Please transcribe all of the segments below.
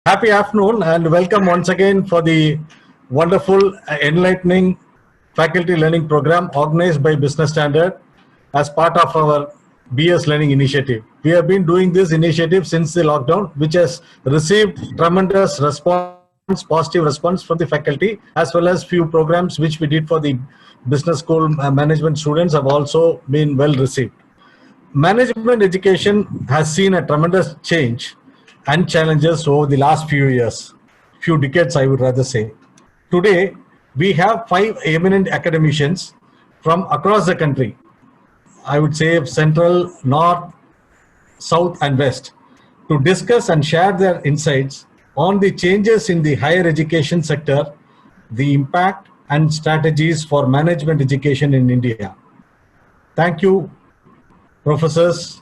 Happy afternoon and welcome once again for the wonderful, enlightening faculty learning program organized by Business Standard as part of our BS Learning Initiative. We have been doing this initiative since the lockdown, which has received tremendous response, positive response from the faculty, as well as few programs which we did for the business school management students have also been well received. Management education has seen a tremendous change and challenges over the last few years, few decades, I would rather say. Today, we have five eminent academicians from across the country. I would say central, north, south, and west to discuss and share their insights on the changes in the higher education sector, the impact and strategies for management education in India. Thank you, professors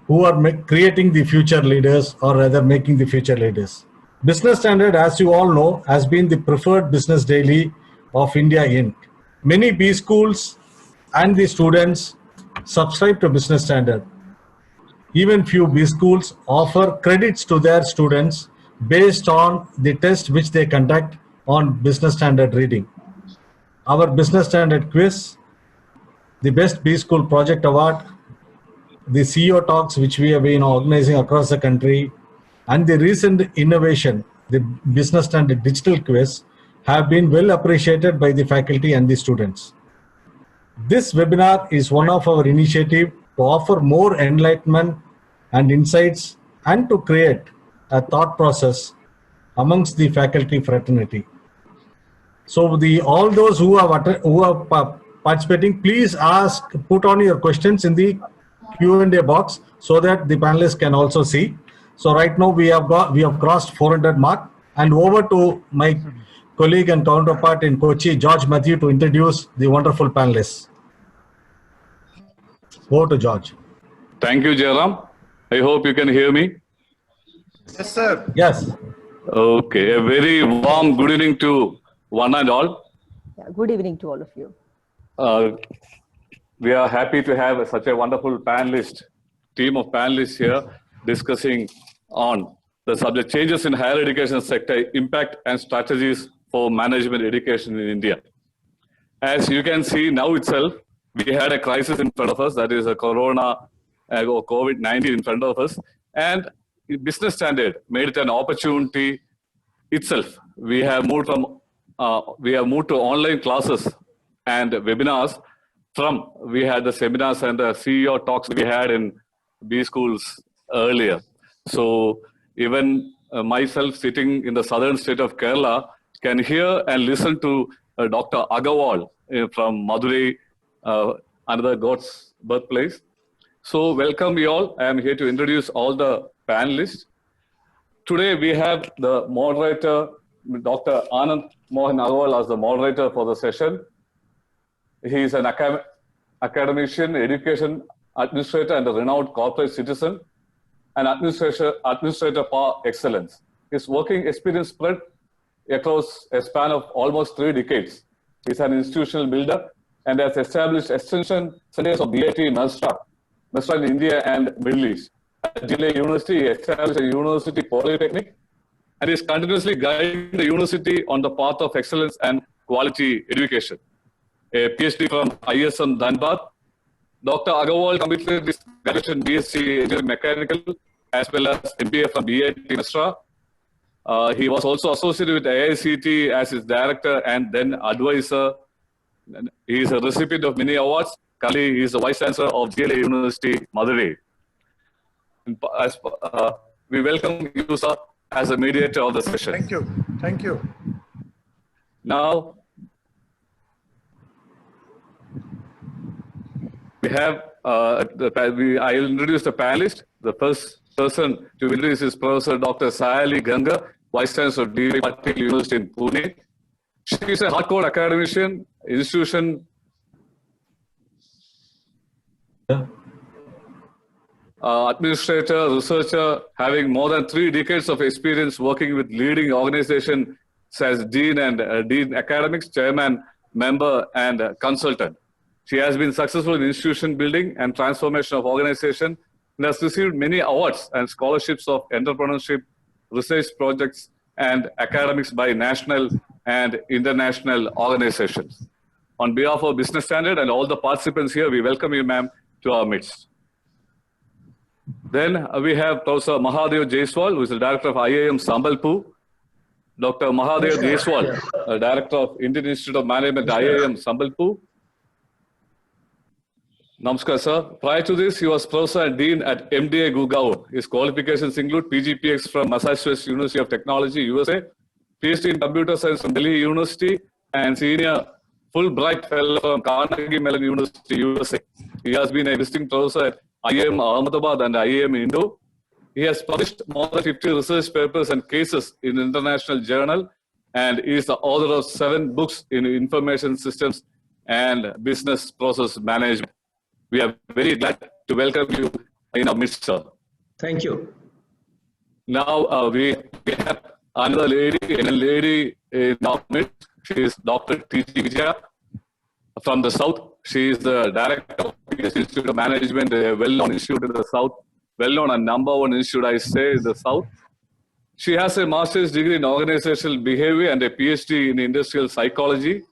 who are creating the future leaders, or rather making the future leaders. Business Standard, as you all know, has been the preferred business daily of India Inc. Many B schools and the students subscribe to Business Standard. Even few B schools offer credits to their students based on the test which they conduct on Business Standard reading. Our Business Standard quiz, the Best B School Project Award, the CEO talks which we have been organizing across the country, and the recent innovation, the Business Standard Digital Quiz, have been well appreciated by the faculty and the students. This webinar is one of our initiative to offer more enlightenment and insights and to create a thought process amongst the faculty fraternity. So all those who are participating, please put on your questions in the Q&A box so that the panelists can also see. So right now we have crossed 400 mark, and over to my colleague and counterpart in Kochi, George Matthew, to introduce the wonderful panelists. Over to George. Thank you, Jairam. I hope you can hear me. Yes, sir. Yes. Okay. A very warm good evening to one and all. Yeah, good evening to all of you. We are happy to have such a wonderful team of panelists here discussing on the subject changes in higher education sector, impact and strategies for management education in India. As you can see now itself, we had a crisis in front of us, that is a corona or COVID-19 in front of us, and Business Standard made it an opportunity itself. We have moved to online classes and webinars. We had the seminars and the CEO talks we had in B schools earlier. So even myself sitting in the southern state of Kerala can hear and listen to Dr. Agarwal from Madurai, another God's birthplace. So welcome you all. I am here to introduce all the panelists. Today we have the moderator, Dr. Anand Mohan Agarwal, as the moderator for the session. He is an academician, education administrator, and a renowned corporate citizen, and administrator par excellence. His working experience spread across a span of almost 3 decades. He is an institutional builder and has established extension centers of BIT Mesra in India and Middle East. At Delhi University, he established a university polytechnic and is continuously guiding the university on the path of excellence and quality education. A PhD from ISM Dhanbad. Dr. Agarwal completed his graduation BSc Engineering Mechanical as well as MBA from BIT Mesra. He was also associated with AICT as his director and then advisor. He is a recipient of many awards. Currently, he is the Vice Chancellor of GLA University, Madurai. We welcome you, sir, as a mediator of the session. Thank you. Thank you. Now, we have, I'll introduce the panelist. The first person to introduce is Professor Dr. Sayali Ganga, Vice Chancellor of D.V. Patil University in Pune. She is a hardcore academician, institution administrator, researcher, having more than 3 decades of experience working with leading organizations as Dean and Dean Academics, Chairman, Member, and Consultant. She has been successful in institution building and transformation of organization and has received many awards and scholarships of entrepreneurship research projects, and academics by national and international organizations. On behalf of Business Standard and all the participants here, we welcome you, ma'am, to our midst. Then we have Professor Mahadev Jaiswal, who is the Director of IIM Sambalpur. Dr. Mahadev Jaiswal, Director of Indian Institute of Management, IIM Sambalpur. Namaskar, sir. Prior to this, he was Professor and Dean at MDA Gurgaon. His qualifications include PGPX from Massachusetts University of Technology, USA, PhD in Computer Science from Delhi University, and Senior Fulbright Fellow from Carnegie Mellon University, USA. He has been a visiting professor at IIM Ahmedabad and IIM Indo. He has published more than 50 research papers and cases in international journal, and is the author of 7 books in information systems and business process management. We are very glad to welcome you in our midst, sir. Thank you. Now we have another lady in our midst. She is Dr. T.G. Vijaya from the South. She is the Director of the Institute of Management, a well-known institute in the South, well-known and #1 institute, I say, in the South. She has a master's degree in organizational behavior and a PhD in industrial psychology.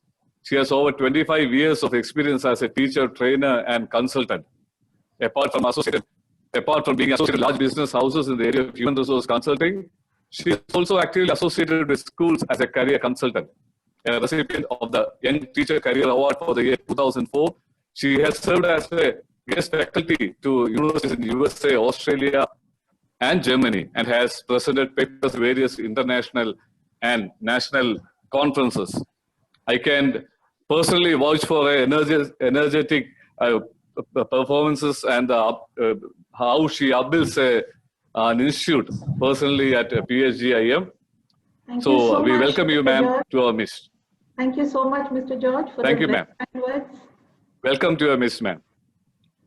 She has over 25 years of experience as a teacher, trainer, and consultant. Apart from being associated with large business houses in the area of human resource consulting, she is also actively associated with schools as a career consultant. A recipient of the Young Teacher Career Award for the year 2004, she has served as a guest faculty to universities in USA, Australia, and Germany, and has presented papers at various international and national conferences. I can personally vouch for her energetic performances and how she upbuilds an institute personally at PSGIM. So we welcome you, ma'am, to our midst. Thank you so much, Mr. George, for Thank you, the ma'am. kind words. Welcome to our midst, ma'am.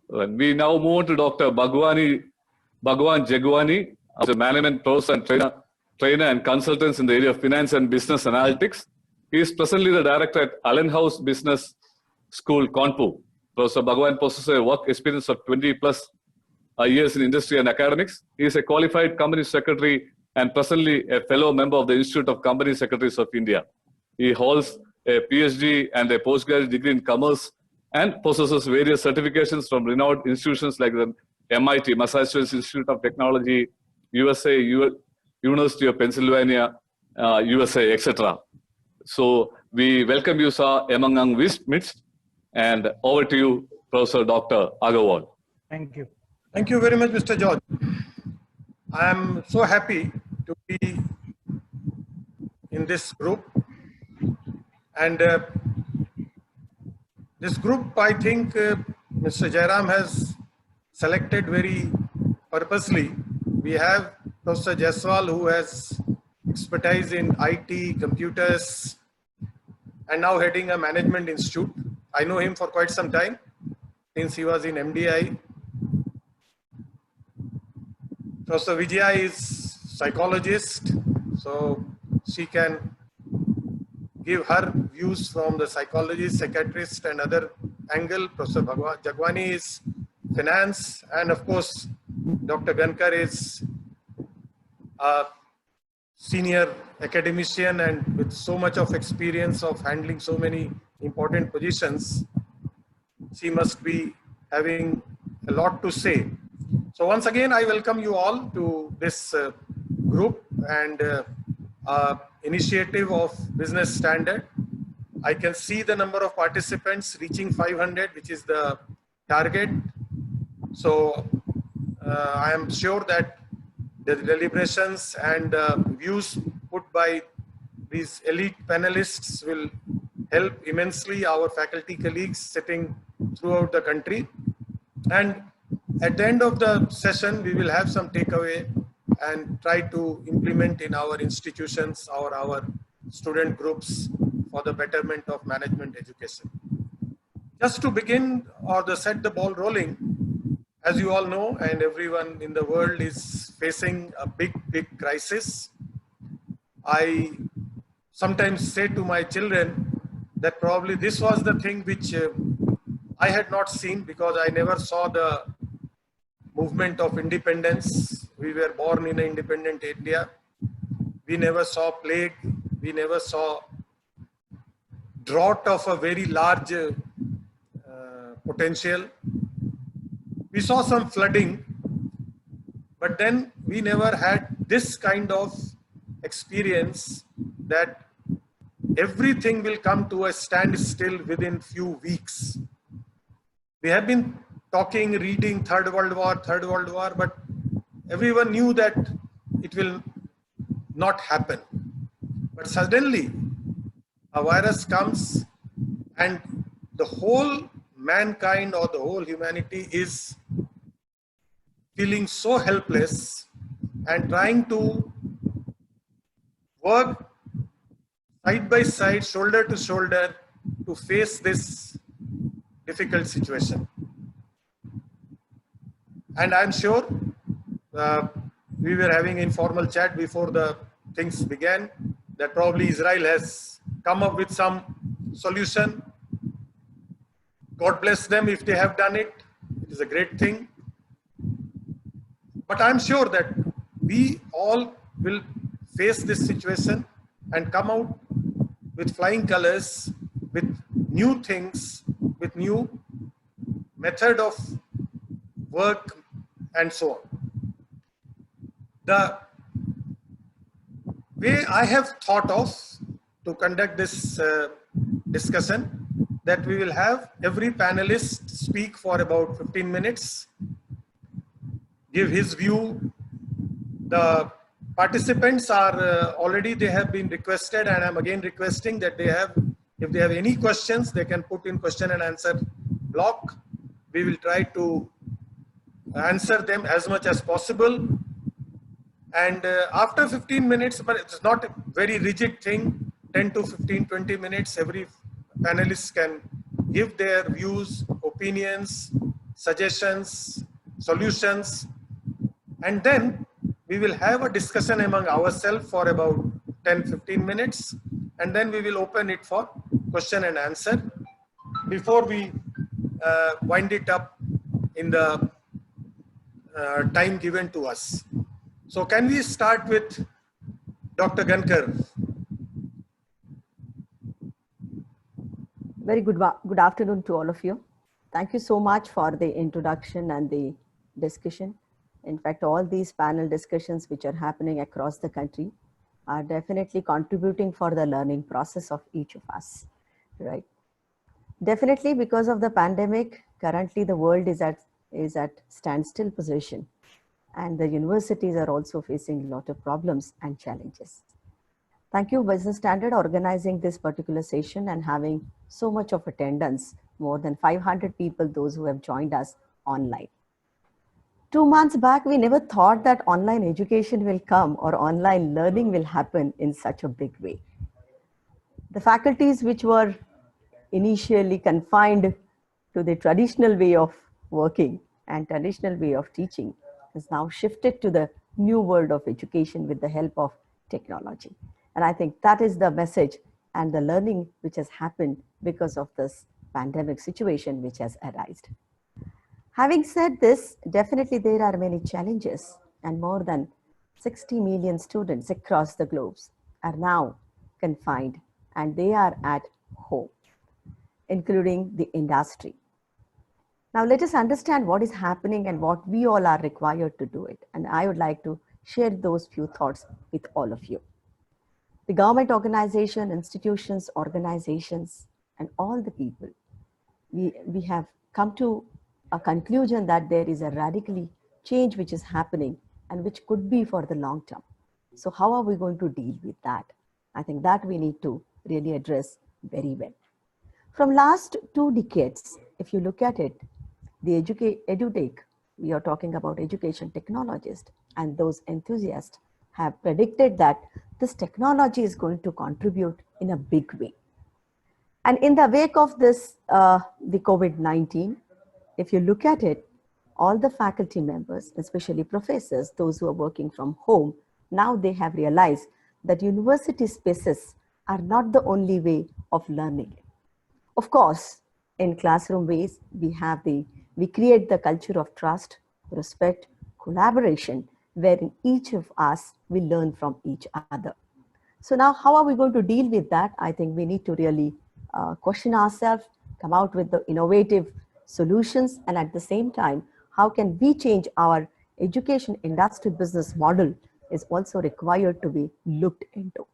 We now move on to Dr. Bhagwan Jagwani, as a management professor and trainer and consultants in the area of finance and business analytics. He is presently the director at Allen House Business School, Kanpur. Professor Bhagwan possesses a work experience of 20+ years in industry and academics. He is a qualified company secretary and presently a fellow member of the Institute of Company Secretaries of India. He holds a PhD and a postgraduate degree in commerce and possesses various certifications from renowned institutions like the MIT, Massachusetts Institute of Technology, USA, University of Pennsylvania, USA, etc. So we welcome you, sir, among our midst, and over to you, Professor Dr. Agarwal. Thank you. Thank you very much, Mr. George. I am so happy to be in this group. And this group, I think Mr. Jairam has selected very purposely. We have Professor Jaiswal, who has expertise in IT, computers, and now heading a management institute. I know him for quite some time, since he was in MDI. Professor Vijaya is psychologist, so she can give her views from the psychologist, psychiatrist, and other angle. Professor Jagwani is finance, and of course, Dr. Gankar is a senior academician and with so much of experience of handling so many important positions. She must be having a lot to say. So once again, I welcome you all to this group and initiative of Business Standard. I can see the number of participants reaching 500, which is the target. So I am sure that the deliberations and views put by these elite panelists will help immensely our faculty colleagues sitting throughout the country. And at the end of the session, we will have some takeaway and try to implement in our institutions or our student groups for the betterment of management education. Just to begin or to set the ball rolling, as you all know, and everyone in the world is facing a big crisis. I sometimes say to my children that probably this was the thing which I had not seen, because I never saw the movement of independence. We were born in an independent India. We never saw plague. We never saw drought of a very large potential. We saw some flooding, but then we never had this kind of experience that everything will come to a standstill within few weeks. We have been talking, reading Third World War, but everyone knew that it will not happen. But suddenly a virus comes and the whole mankind or the whole humanity is feeling so helpless and trying to work side by side, shoulder to shoulder to face this difficult situation. And I'm sure we were having informal chat before the things began that probably Israel has come up with some solution. God bless them if they have done it. It is a great thing. But I'm sure that we all will face this situation and come out with flying colors, with new things, with new method of work and so on. The way I have thought of to conduct this discussion, that we will have every panelist speak for about 15 minutes, give his view. The participants are already, they have been requested, and I'm again requesting that they have, if they have any questions, they can put in question and answer block. We will try to answer them as much as possible. And after 15 minutes, but it's not a very rigid thing, 10 to 15, 20 minutes, every panelist can give their views, opinions, suggestions, solutions. And then we will have a discussion among ourselves for about 10, 15 minutes. And then we will open it for question and answer before we wind it up in the time given to us. So can we start with Dr. Gankar? Very good afternoon to all of you. Thank you so much for the introduction and the discussion. In fact, all these panel discussions which are happening across the country are definitely contributing for the learning process of each of us, right? Definitely because of the pandemic, currently the world is at standstill position, and the universities are also facing a lot of problems and challenges. Thank you, Business Standard, organizing this particular session and having so much of attendance, more than 500 people, those who have joined us online. 2 months back, we never thought that online education will come or online learning will happen in such a big way. The faculties which were initially confined to the traditional way of working and traditional way of teaching has now shifted to the new world of education with the help of technology. And I think that is the message and the learning which has happened because of this pandemic situation which has arisen. Having said this, definitely there are many challenges, and more than 60 million students across the globe are now confined and they are at home, including the industry. Now let us understand what is happening and what we all are required to do it. And I would like to share those few thoughts with all of you. The government organization, institutions, organizations, and all the people, we have come to a conclusion that there is a radically change which is happening and which could be for the long term. So how are we going to deal with that? I think that we need to really address very well. From last 2 decades, if you look at it, the EduTech, we are talking about education technologists, and those enthusiasts have predicted that this technology is going to contribute in a big way. And in the wake of this, the COVID-19, if you look at it, all the faculty members, especially professors, those who are working from home, now they have realized that university spaces are not the only way of learning. Of course, in classroom ways, we create the culture of trust, respect, collaboration, wherein each of us will learn from each other. So now how are we going to deal with that? I think we need to really question ourselves, come out with the innovative solutions, and at the same time, how can we change our education industry business model is also required to be looked into.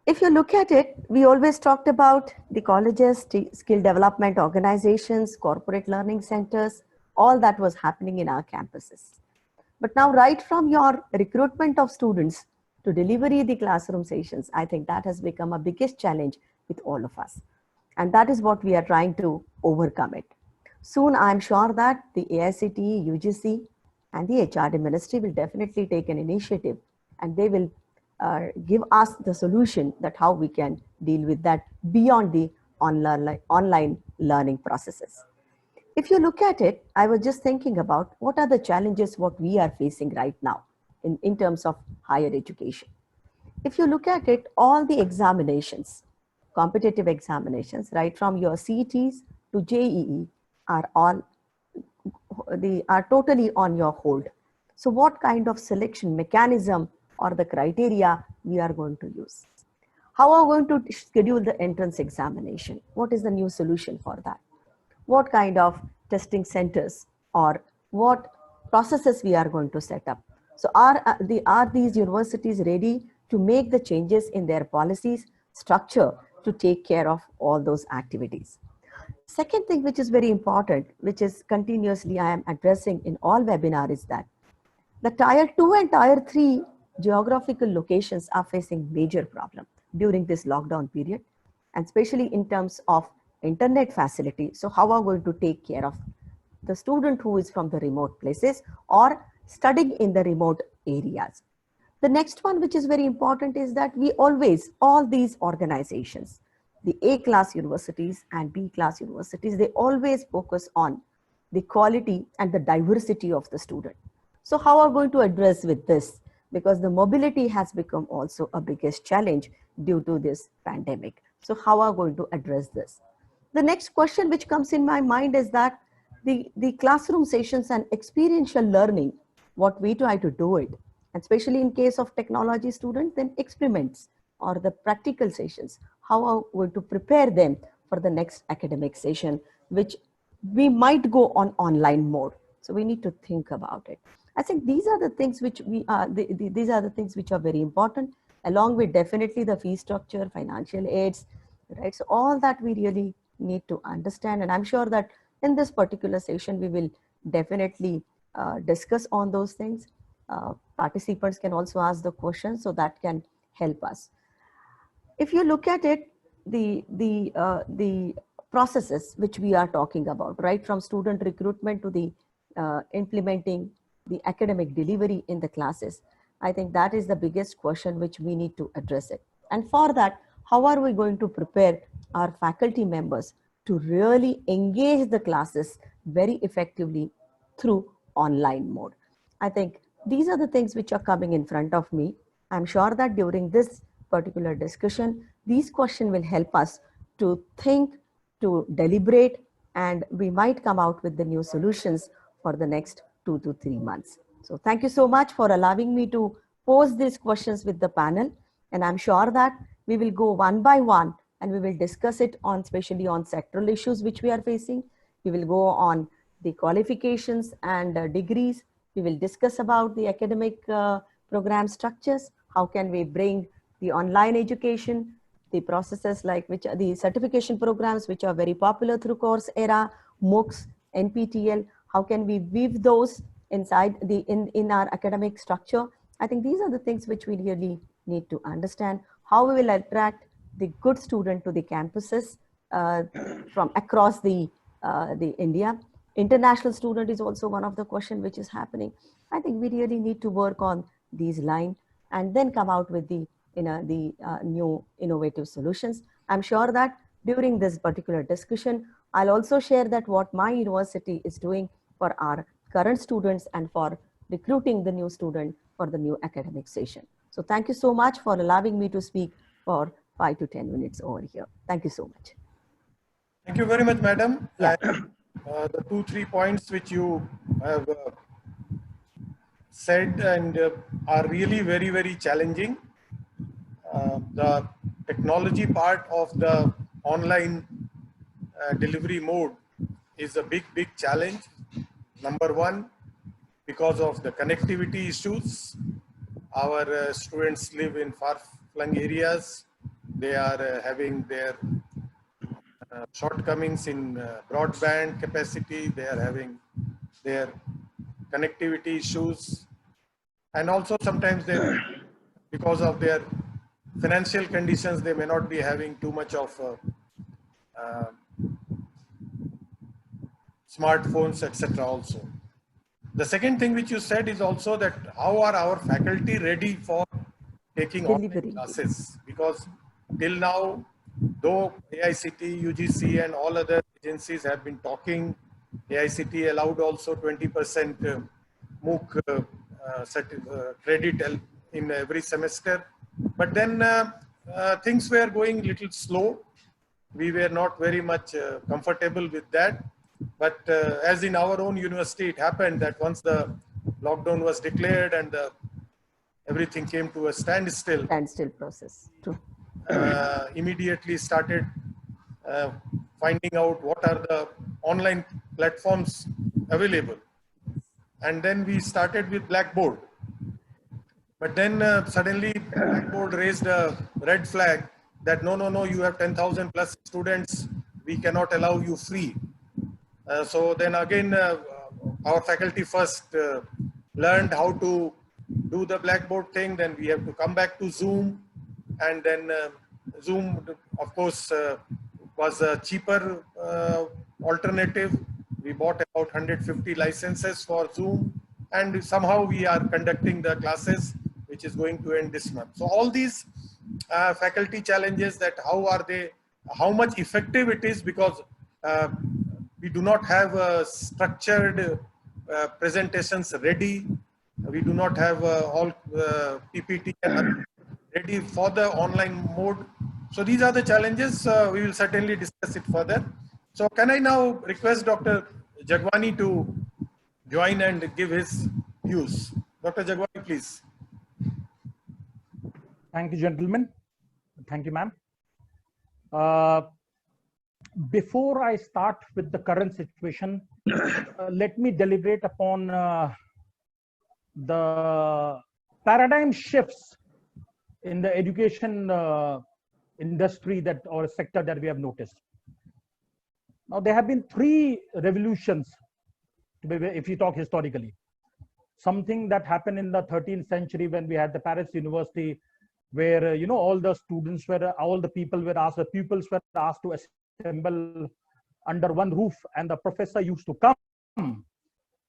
If you look at it, we always talked about the colleges, skill development organizations, corporate learning centers, all that was happening in our campuses. But now, right from your recruitment of students to delivery the classroom sessions, I think that has become a biggest challenge with all of us. And that is what we are trying to overcome it. Soon, I'm sure that the AICTE, UGC, and the HRD ministry will definitely take an initiative, and they will give us the solution that how we can deal with that beyond the online learning processes. If you look at it, I was just thinking about what are the challenges what we are facing right now in terms of higher education. If you look at it, all the examinations, competitive examinations, right from your CETs to JEE are all are totally on your hold. So what kind of selection mechanism or the criteria we are going to use? How are we going to schedule the entrance examination? What is the new solution for that? What kind of testing centers or what processes we are going to set up? So are these universities ready to make the changes in their policies, structure to take care of all those activities? Second thing which is very important, which is continuously I am addressing in all webinars, is that the tier 2 and tier 3 geographical locations are facing major problem during this lockdown period, and especially in terms of internet facility. So how are we going to take care of the student who is from the remote places or studying in the remote areas? The next one, which is very important, is that we always, all these organizations, the A-class universities and B-class universities, they always focus on the quality and the diversity of the student. So how are we going to address with this? Because the mobility has become also a biggest challenge due to this pandemic. So how are we going to address this? The next question which comes in my mind is that the classroom sessions and experiential learning, what we try to do it, especially in case of technology students, then experiments or the practical sessions, how are we going to prepare them for the next academic session, which we might go on online mode. So we need to think about it. I think these are the things which these are the things which are very important, along with definitely the fee structure, financial aids, right? So all that we really need to understand. And I'm sure that in this particular session, we will definitely discuss on those things. Participants can also ask the questions, so that can help us. If you look at it, the processes which we are talking about, right from student recruitment to the implementing the academic delivery in the classes, I think that is the biggest question which we need to address it. And for that, how are we going to prepare our faculty members to really engage the classes very effectively through online mode? I think these are the things which are coming in front of me. I'm sure that during this particular discussion, these questions will help us to think, to deliberate, and we might come out with the new solutions for the next 2 to 3 months. So thank you so much for allowing me to pose these questions with the panel. And I'm sure that we will go one by one and we will discuss it on, especially on sectoral issues which we are facing. We will go on the qualifications and degrees. We will discuss about the academic program structures. How can we bring the online education, the processes like which are the certification programs which are very popular through Coursera, MOOCs, NPTEL. How can we weave those inside in our academic structure? I think these are the things which we really need to understand. How we will attract the good student to the campuses from across the India. International student is also one of the questions which is happening. I think we really need to work on these lines and then come out with the new innovative solutions. I'm sure that during this particular discussion, I'll also share that what my university is doing for our current students and for recruiting the new student for the new academic session. So thank you so much for allowing me to speak for 5 to 10 minutes over here. Thank you so much. Thank you very much, madam. Yeah. The 2-3 points which you have said and are really very, very challenging. The technology part of the online delivery mode is a big, big challenge. Number one, because of the connectivity issues. Our students live in far-flung areas. They are having their shortcomings in broadband capacity. They are having their connectivity issues. And also sometimes they, because of their financial conditions, they may not be having too much of smartphones, etc. also. The second thing which you said is also that how are our faculty ready for taking online classes? Because till now, though AICTE, UGC and all other agencies have been talking, AICTE allowed also 20% MOOC credit in every semester. But then things were going little slow. We were not very much comfortable with that. But as in our own university, it happened that once the lockdown was declared and everything came to a standstill. Standstill process. True. Immediately started finding out what are the online platforms available. And then we started with Blackboard. But then suddenly Blackboard raised a red flag that no, you have 10,000 plus students, we cannot allow you free. So then again, our faculty first learned how to do the Blackboard thing. Then we have to come back to Zoom. And then Zoom, of course, was a cheaper alternative. We bought about 150 licenses for Zoom. And somehow we are conducting the classes, which is going to end this month. So all these faculty challenges, that how are they, how much effective it is, because we do not have structured presentations ready. We do not have all PPT ready for the online mode. So these are the challenges. We will certainly discuss it further. So can I now request Dr. Jagwani to join and give his views? Dr. Jagwani, please. Thank you, gentlemen. Thank you, ma'am. Before I start with the current situation, let me deliberate upon the paradigm shifts in the education industry that, or sector, that we have noticed. Now, there have been three revolutions, if you talk historically. Something that happened in the 13th century when we had the Paris University, where all the students were, all the people were asked, the pupils were asked to assemble under one roof, and the professor used to come,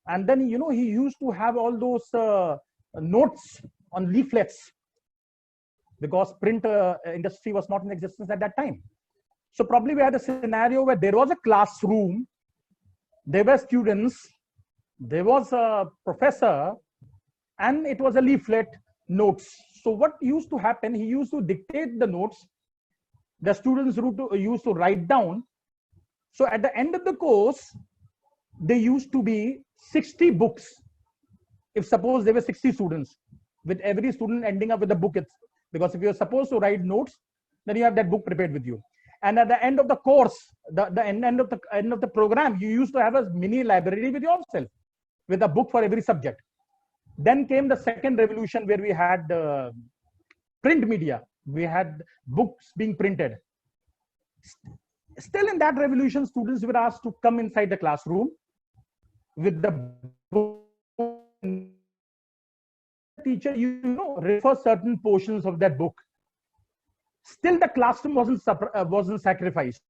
and then he used to have all those notes on leaflets, because print industry was not in existence at that time. So probably we had a scenario where there was a classroom, there were students, there was a professor, and it was a leaflet, notes. So what used to happen, he used to dictate the notes, the students used to write down. So at the end of the course, there used to be 60 books. If suppose there were 60 students, with every student ending up with a book, because if you're supposed to write notes, then you have that book prepared with you. And at the end of the course, the end of the program, you used to have a mini library with yourself, with a book for every subject. Then came the second revolution, where we had print media. We had books being printed. Still in that revolution, students were asked to come inside the classroom with the book. Teacher, refer certain portions of that book. Still, the classroom wasn't sacrificed.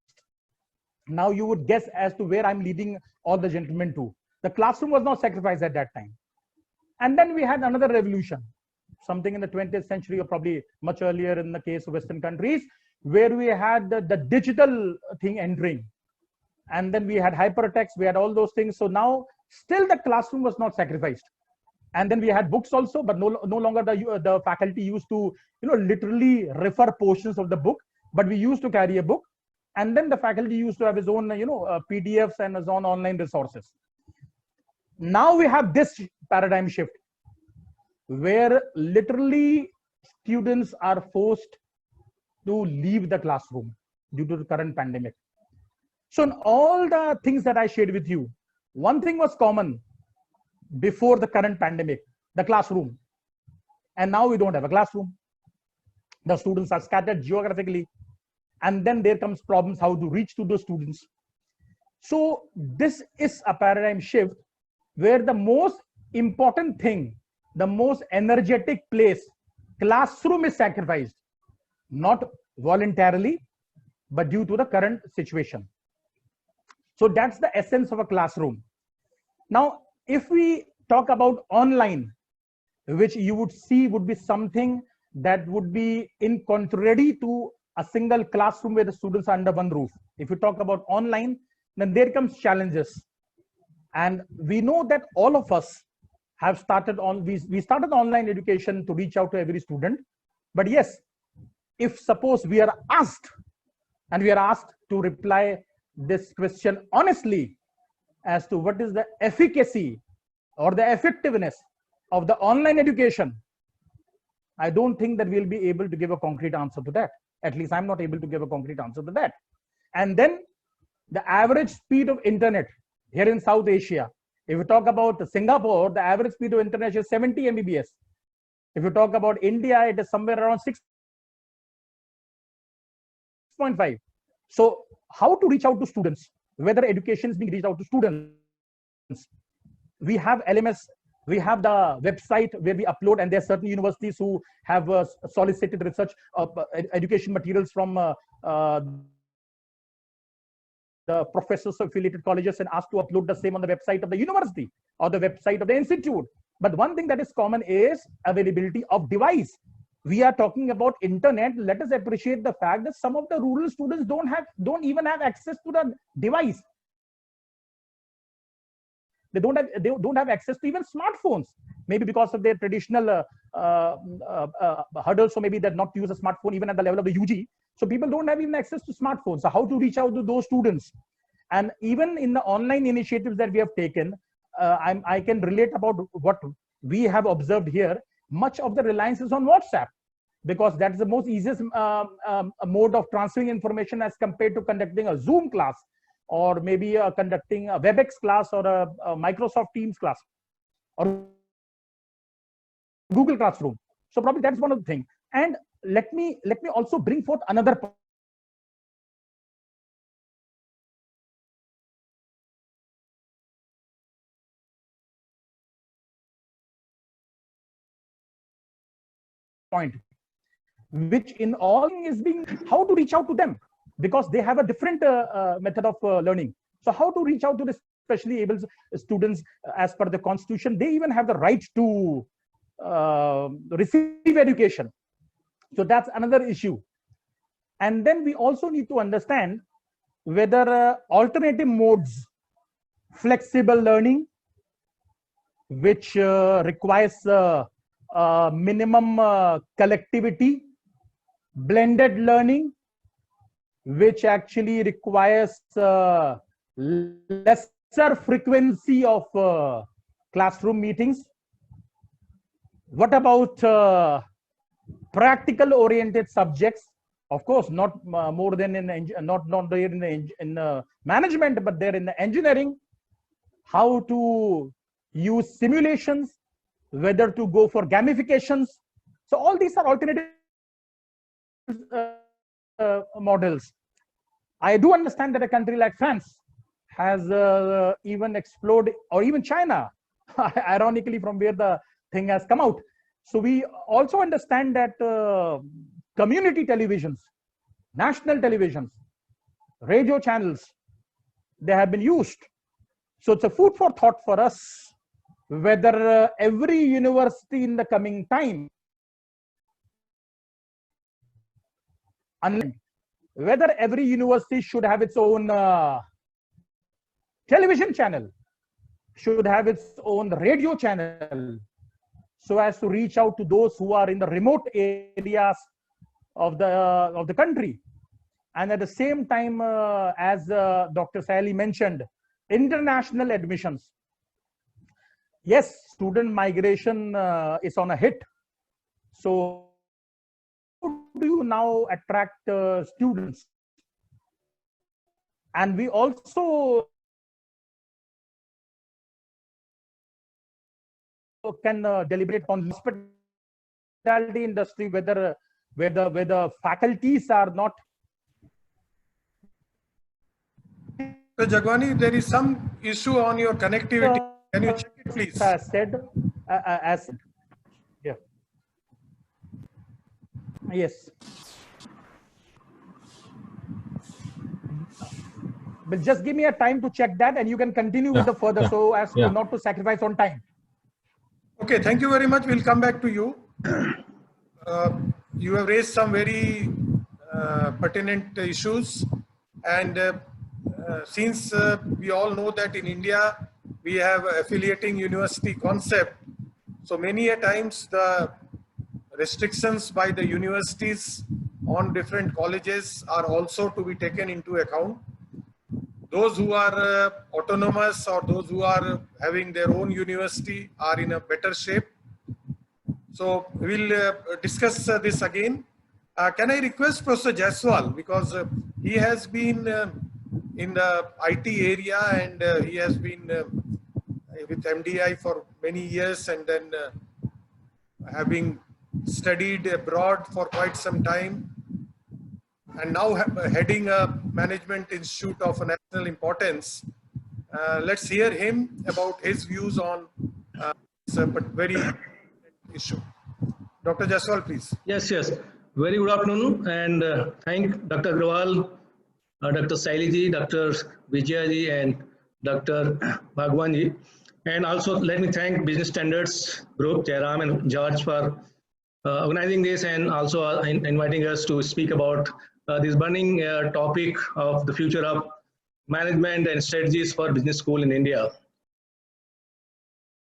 Now you would guess as to where I'm leading all the gentlemen to. The classroom was not sacrificed at that time. And then we had another revolution, something in the 20th century, or probably much earlier in the case of Western countries, where we had the digital thing entering. And then we had hypertext, we had all those things. So now still the classroom was not sacrificed. And then we had books also, but no longer the faculty used to, literally refer portions of the book, but we used to carry a book. And then the faculty used to have his own, PDFs and his own online resources. Now we have this paradigm shift. where literally students are forced to leave the classroom due to the current pandemic. So in all the things that I shared with you, one thing was common before the current pandemic, the classroom. And now we don't have a classroom. The students are scattered geographically. And then there comes problems how to reach to those students. So this is a paradigm shift where the most important thing, the most energetic place, classroom is sacrificed, not voluntarily, but due to the current situation. So that's the essence of a classroom. Now, if we talk about online, which you would see would be something that would be in contrary to a single classroom where the students are under one roof. If you talk about online, then there comes challenges. And we know that all of us have started on, we started online education to reach out to every student. But yes, if suppose we are asked, and we are asked to reply this question honestly as to what is the efficacy or the effectiveness of the online education, I don't think that we'll be able to give a concrete answer to that. At least I'm not able to give a concrete answer to that. And then the average speed of internet here in South Asia, if you talk about Singapore, the average speed of internet is 70 Mbps. If you talk about India, it is somewhere around 6.5. So how to reach out to students, whether education is being reached out to students? We have LMS, we have the website where we upload, and there are certain universities who have solicited research education materials from the professors of affiliated colleges and asked to upload the same on the website of the university or the website of the institute. But one thing that is common is availability of device. We are talking about internet. Let us appreciate the fact that some of the rural students don't even have access to the device. They don't have access to even smartphones, maybe because of their traditional hurdles, so maybe they're not use a smartphone even at the level of the UG. So people don't have even access to smartphones. So how to reach out to those students? And even in the online initiatives that we have taken, I can relate about what we have observed here. Much of the reliance is on WhatsApp, because that's the most easiest mode of transferring information as compared to conducting a Zoom class, or maybe conducting a WebEx class, or a Microsoft Teams class, or Google Classroom. So probably that's one of the things. And let me also bring forth another point, which in all is being how to reach out to them, because they have a different method of learning. So how to reach out to the specially able students as per the constitution? They even have the right to receive education. So that's another issue. And then we also need to understand whether alternative modes, flexible learning, which requires minimum collectivity, blended learning, which actually requires lesser frequency of classroom meetings. What about practical oriented subjects? Of course, not more than not there in management, but there in the engineering. How to use simulations, whether to go for gamifications. So all these are alternative models. I do understand that a country like France has even explored, or even China, ironically, from where the thing has come out. So we also understand that community televisions, national televisions, radio channels, they have been used. So it's a food for thought for us, whether every university in the coming time, whether every university should have its own television channel, should have its own radio channel, so as to reach out to those who are in the remote areas of the country. And at the same time, as Dr. Sayali mentioned, international admissions. yes, student migration is on a hit. So how do you now attract students? And we also can deliberate on hospitality industry, whether the faculties are not. So Jagwani, there is some issue on your connectivity. Can you check it, please? Said as yeah. Yes. But just give me a time to check that, and you can continue with the further, so as to not to sacrifice on time. Okay, thank you very much. We'll come back to you. You have raised some very pertinent issues, and since we all know that in India we have affiliating university concept, so many a times the restrictions by the universities on different colleges are also to be taken into account. Those who are autonomous or those who are having their own university are in a better shape. So we'll discuss this again. Can I request Professor Jaiswal, because he has been in the IT area, and he has been with MDI for many years, and then having studied abroad for quite some time, and now heading a management institute of national importance. Let's hear him about his views on this very issue. Dr. Jaiswal, please. Yes. Very good afternoon, and thank Dr. Agrawal, Dr. Sailiji, Dr. Vijayaji, and Dr. Bhagwanji. And also let me thank Business Standards Group, Jairam and George, for organizing this, and also inviting us to speak about this burning topic of the future of management and strategies for business school in India.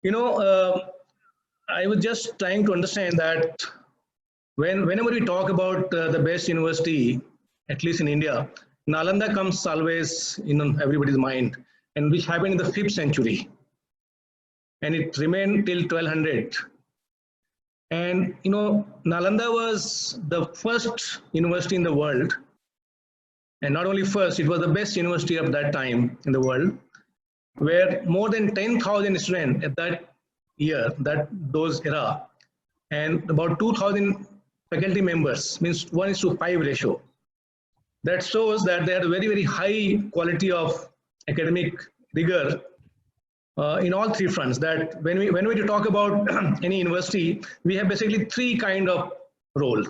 You know, I was just trying to understand that whenever we talk about the best university, at least in India, Nalanda comes always in everybody's mind, and which happened in the 5th century, and it remained till 1200. And you know, Nalanda was the first university in the world, and not only first, it was the best university of that time in the world, where more than 10,000 students at that year, those era, and about 2,000 faculty members, means 1:5 ratio. That shows that they had a very, very high quality of academic rigor in all three fronts. That when we talk about any university, we have basically three kind of role.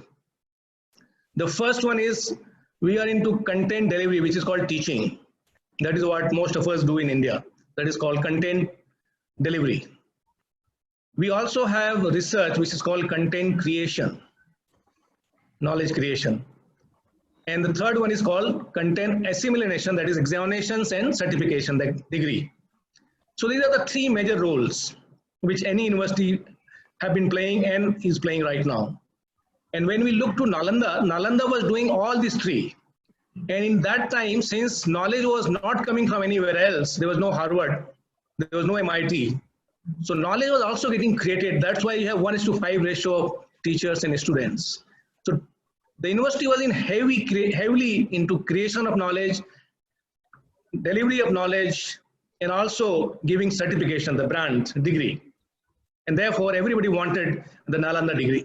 The first one is we are into content delivery, which is called teaching. That is what most of us do in India. That is called content delivery. We also have research, which is called content creation, knowledge creation. And the third one is called content assimilation, that is examinations and certification, that degree. So these are the three major roles which any university have been playing and is playing right now. And when we look to Nalanda, Nalanda was doing all these three. And in that time, since knowledge was not coming from anywhere else, there was no Harvard, there was no MIT. So knowledge was also getting created. That's why you have 1:5 ratio of teachers and students. So the university was in heavily into creation of knowledge, delivery of knowledge, and also giving certification, the brand degree. And therefore, everybody wanted the Nalanda degree.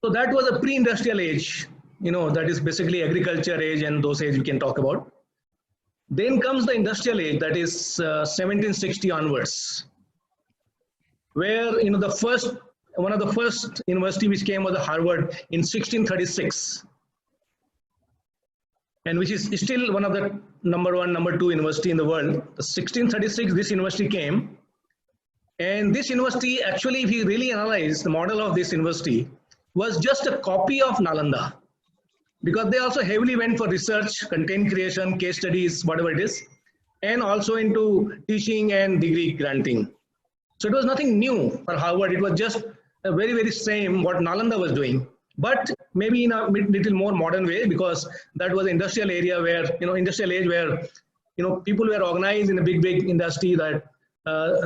So that was a pre-industrial age, you know, that is basically agriculture age, and those age we can talk about. Then comes the industrial age, that is 1760 onwards, where, you know, one of the first university which came was the Harvard in 1636, and which is still one of the number 1, number 2 university in the world. The 1636, this university came, and this university actually, if you really analyze the model of this university, was just a copy of Nalanda, because they also heavily went for research, content creation, case studies, whatever it is, and also into teaching and degree granting. So it was nothing new for Harvard. It was just a very, very same what Nalanda was doing, but maybe in a little more modern way, because that was industrial area where, you know, industrial age where, you know, people were organized in a big industry, that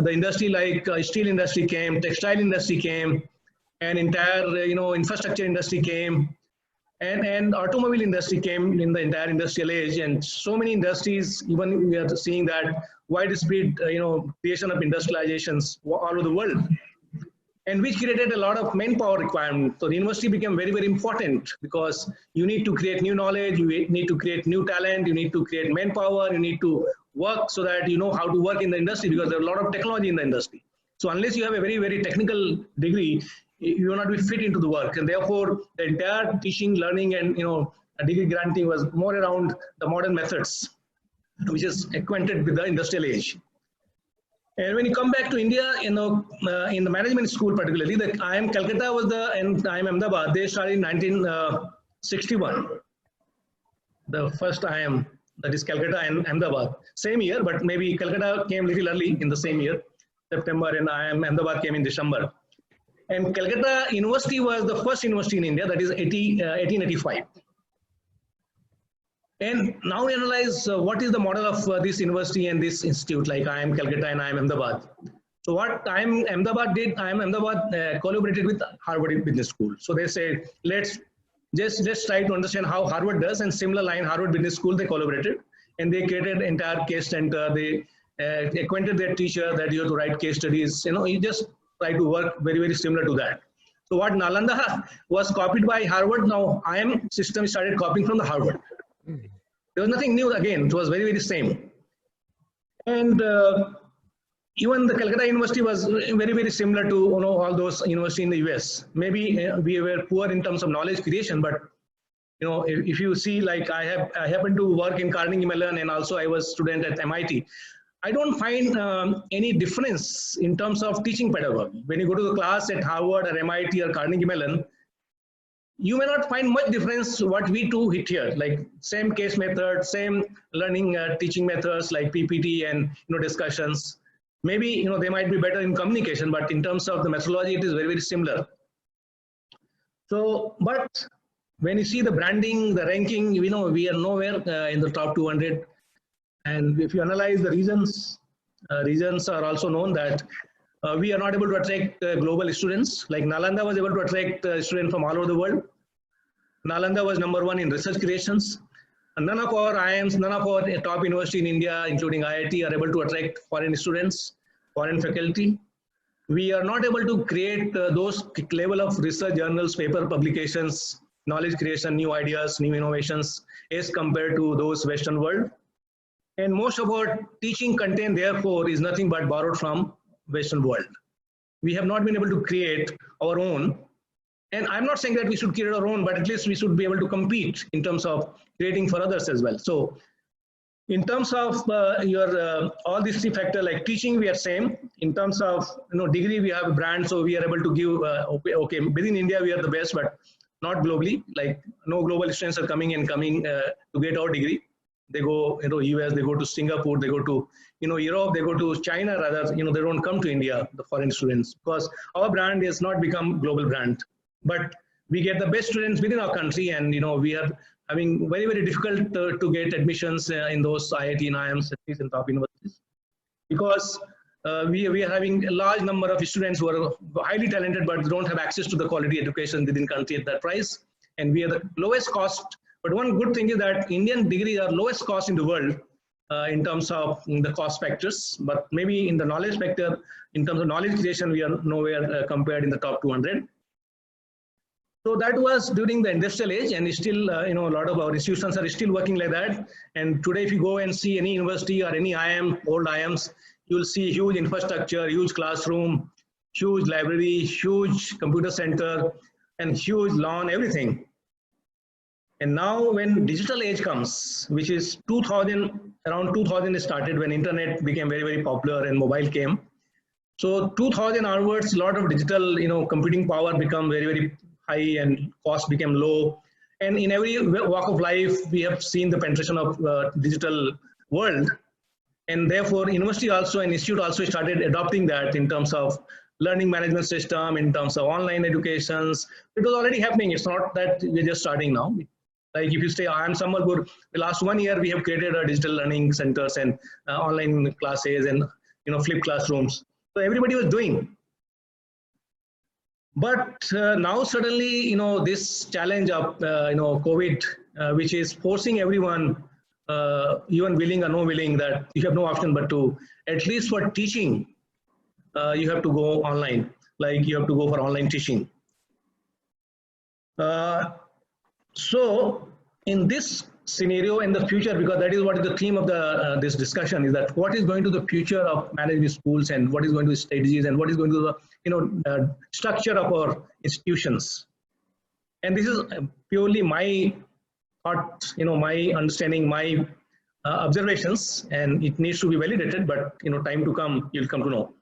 the industry like steel industry came, textile industry came, and entire infrastructure industry came, and automobile industry came in the entire industrial age, and so many industries. Even we are seeing that widespread creation of industrializations all over the world, and which created a lot of manpower requirement. So the university became very, very important, because you need to create new knowledge, you need to create new talent, you need to create manpower, you need to work so that you know how to work in the industry, because there are a lot of technology in the industry. So unless you have a very, very technical degree, you will not be fit into the work. And therefore, the entire teaching, learning, and degree granting was more around the modern methods, which is acquainted with the industrial age. And when you come back to India, in the management school particularly, the IIM Calcutta was and IIM Ahmedabad, they started in 1961. The first IIM, that is Calcutta and Ahmedabad, same year, but maybe Calcutta came a little early in the same year, September, and IIM Ahmedabad came in December. And Calcutta University was the first university in India, that is 1885. And now we analyze what is the model of this university and this institute, like IIM Calcutta and IIM Ahmedabad. So what IIM Ahmedabad did, IIM Ahmedabad collaborated with Harvard Business School. So they said, let's try to understand how Harvard does, and similar line, Harvard Business School, they collaborated, and they created entire case center. They acquainted their teacher that you have to write case studies. You just try to work very, very similar to that. So what Nalanda was copied by Harvard, now IIM system started copying from the Harvard. There was nothing new again, it was very, very same. And even the Calcutta University was very, very similar to all those universities in the US. Maybe we were poor in terms of knowledge creation, but if you see, like I happened to work in Carnegie Mellon, and also I was student at MIT. I don't find any difference in terms of teaching pedagogy. When you go to the class at Harvard or MIT or Carnegie Mellon, you may not find much difference what we do hit here, like same case method, same learning teaching methods like PPT and discussions. Maybe they might be better in communication, but in terms of the methodology, it is very, very similar. So, but when you see the branding, the ranking, we are nowhere in the top 200. And if you analyze the reasons, reasons are also known that we are not able to attract global students. Like Nalanda was able to attract students from all over the world. Nalanda was #1 in research creations. And none of our IIMs, none of our top university in India, including IIT, are able to attract foreign students, foreign faculty. We are not able to create those level of research journals, paper publications, knowledge creation, new ideas, new innovations, as compared to those Western world. And most of our teaching content, therefore, is nothing but borrowed from Western world. We have not been able to create our own. And I'm not saying that we should create our own, but at least we should be able to compete in terms of creating for others as well. So in terms of all these three factors, like teaching, we are same. In terms of degree, we have a brand, so we are able to give, okay, within India, we are the best, but not globally. Like no global students are coming to get our degree. They go US, they go to Singapore, they go to Europe, they go to China rather, they don't come to India, the foreign students, because our brand has not become global brand. But we get the best students within our country, and we are having very, very difficult to get admissions in those IIT and IIMs and top universities, because we are having a large number of students who are highly talented but don't have access to the quality education within country at that price, and we are the lowest cost. But one good thing is that Indian degrees are lowest cost in the world in terms of the cost factors, but maybe in the knowledge factor, in terms of knowledge creation, we are nowhere compared in the top 200. So that was during the industrial age, and still, a lot of our institutions are still working like that. And today, if you go and see any university or any IIM, old IIMs, you will see huge infrastructure, huge classroom, huge library, huge computer center, and huge lawn, everything. And now when digital age comes, which is 2000, around 2000 it started when internet became very, very popular and mobile came. So 2000 onwards, a lot of digital, computing power become very, very high and cost became low. And in every walk of life, we have seen the penetration of digital world. And therefore, university also and institute also started adopting that in terms of learning management system, in terms of online educations. It was already happening. It's not that we're just starting now. Like if you say, IIM Sambalpur, the last 1 year, we have created a digital learning centers and online classes and flipped classrooms. So everybody was doing. But now suddenly, this challenge of, COVID, which is forcing everyone, even willing or no willing, that you have no option but to, at least for teaching, you have to go online, like you have to go for online teaching. So in this scenario in the future, because that is what is the theme of the this discussion, is that what is going to the future of managing schools, and what is going to be strategies, and what is going to the structure of our institutions. And this is purely my thought, my understanding, my observations, and it needs to be validated, but time to come, you'll come to know.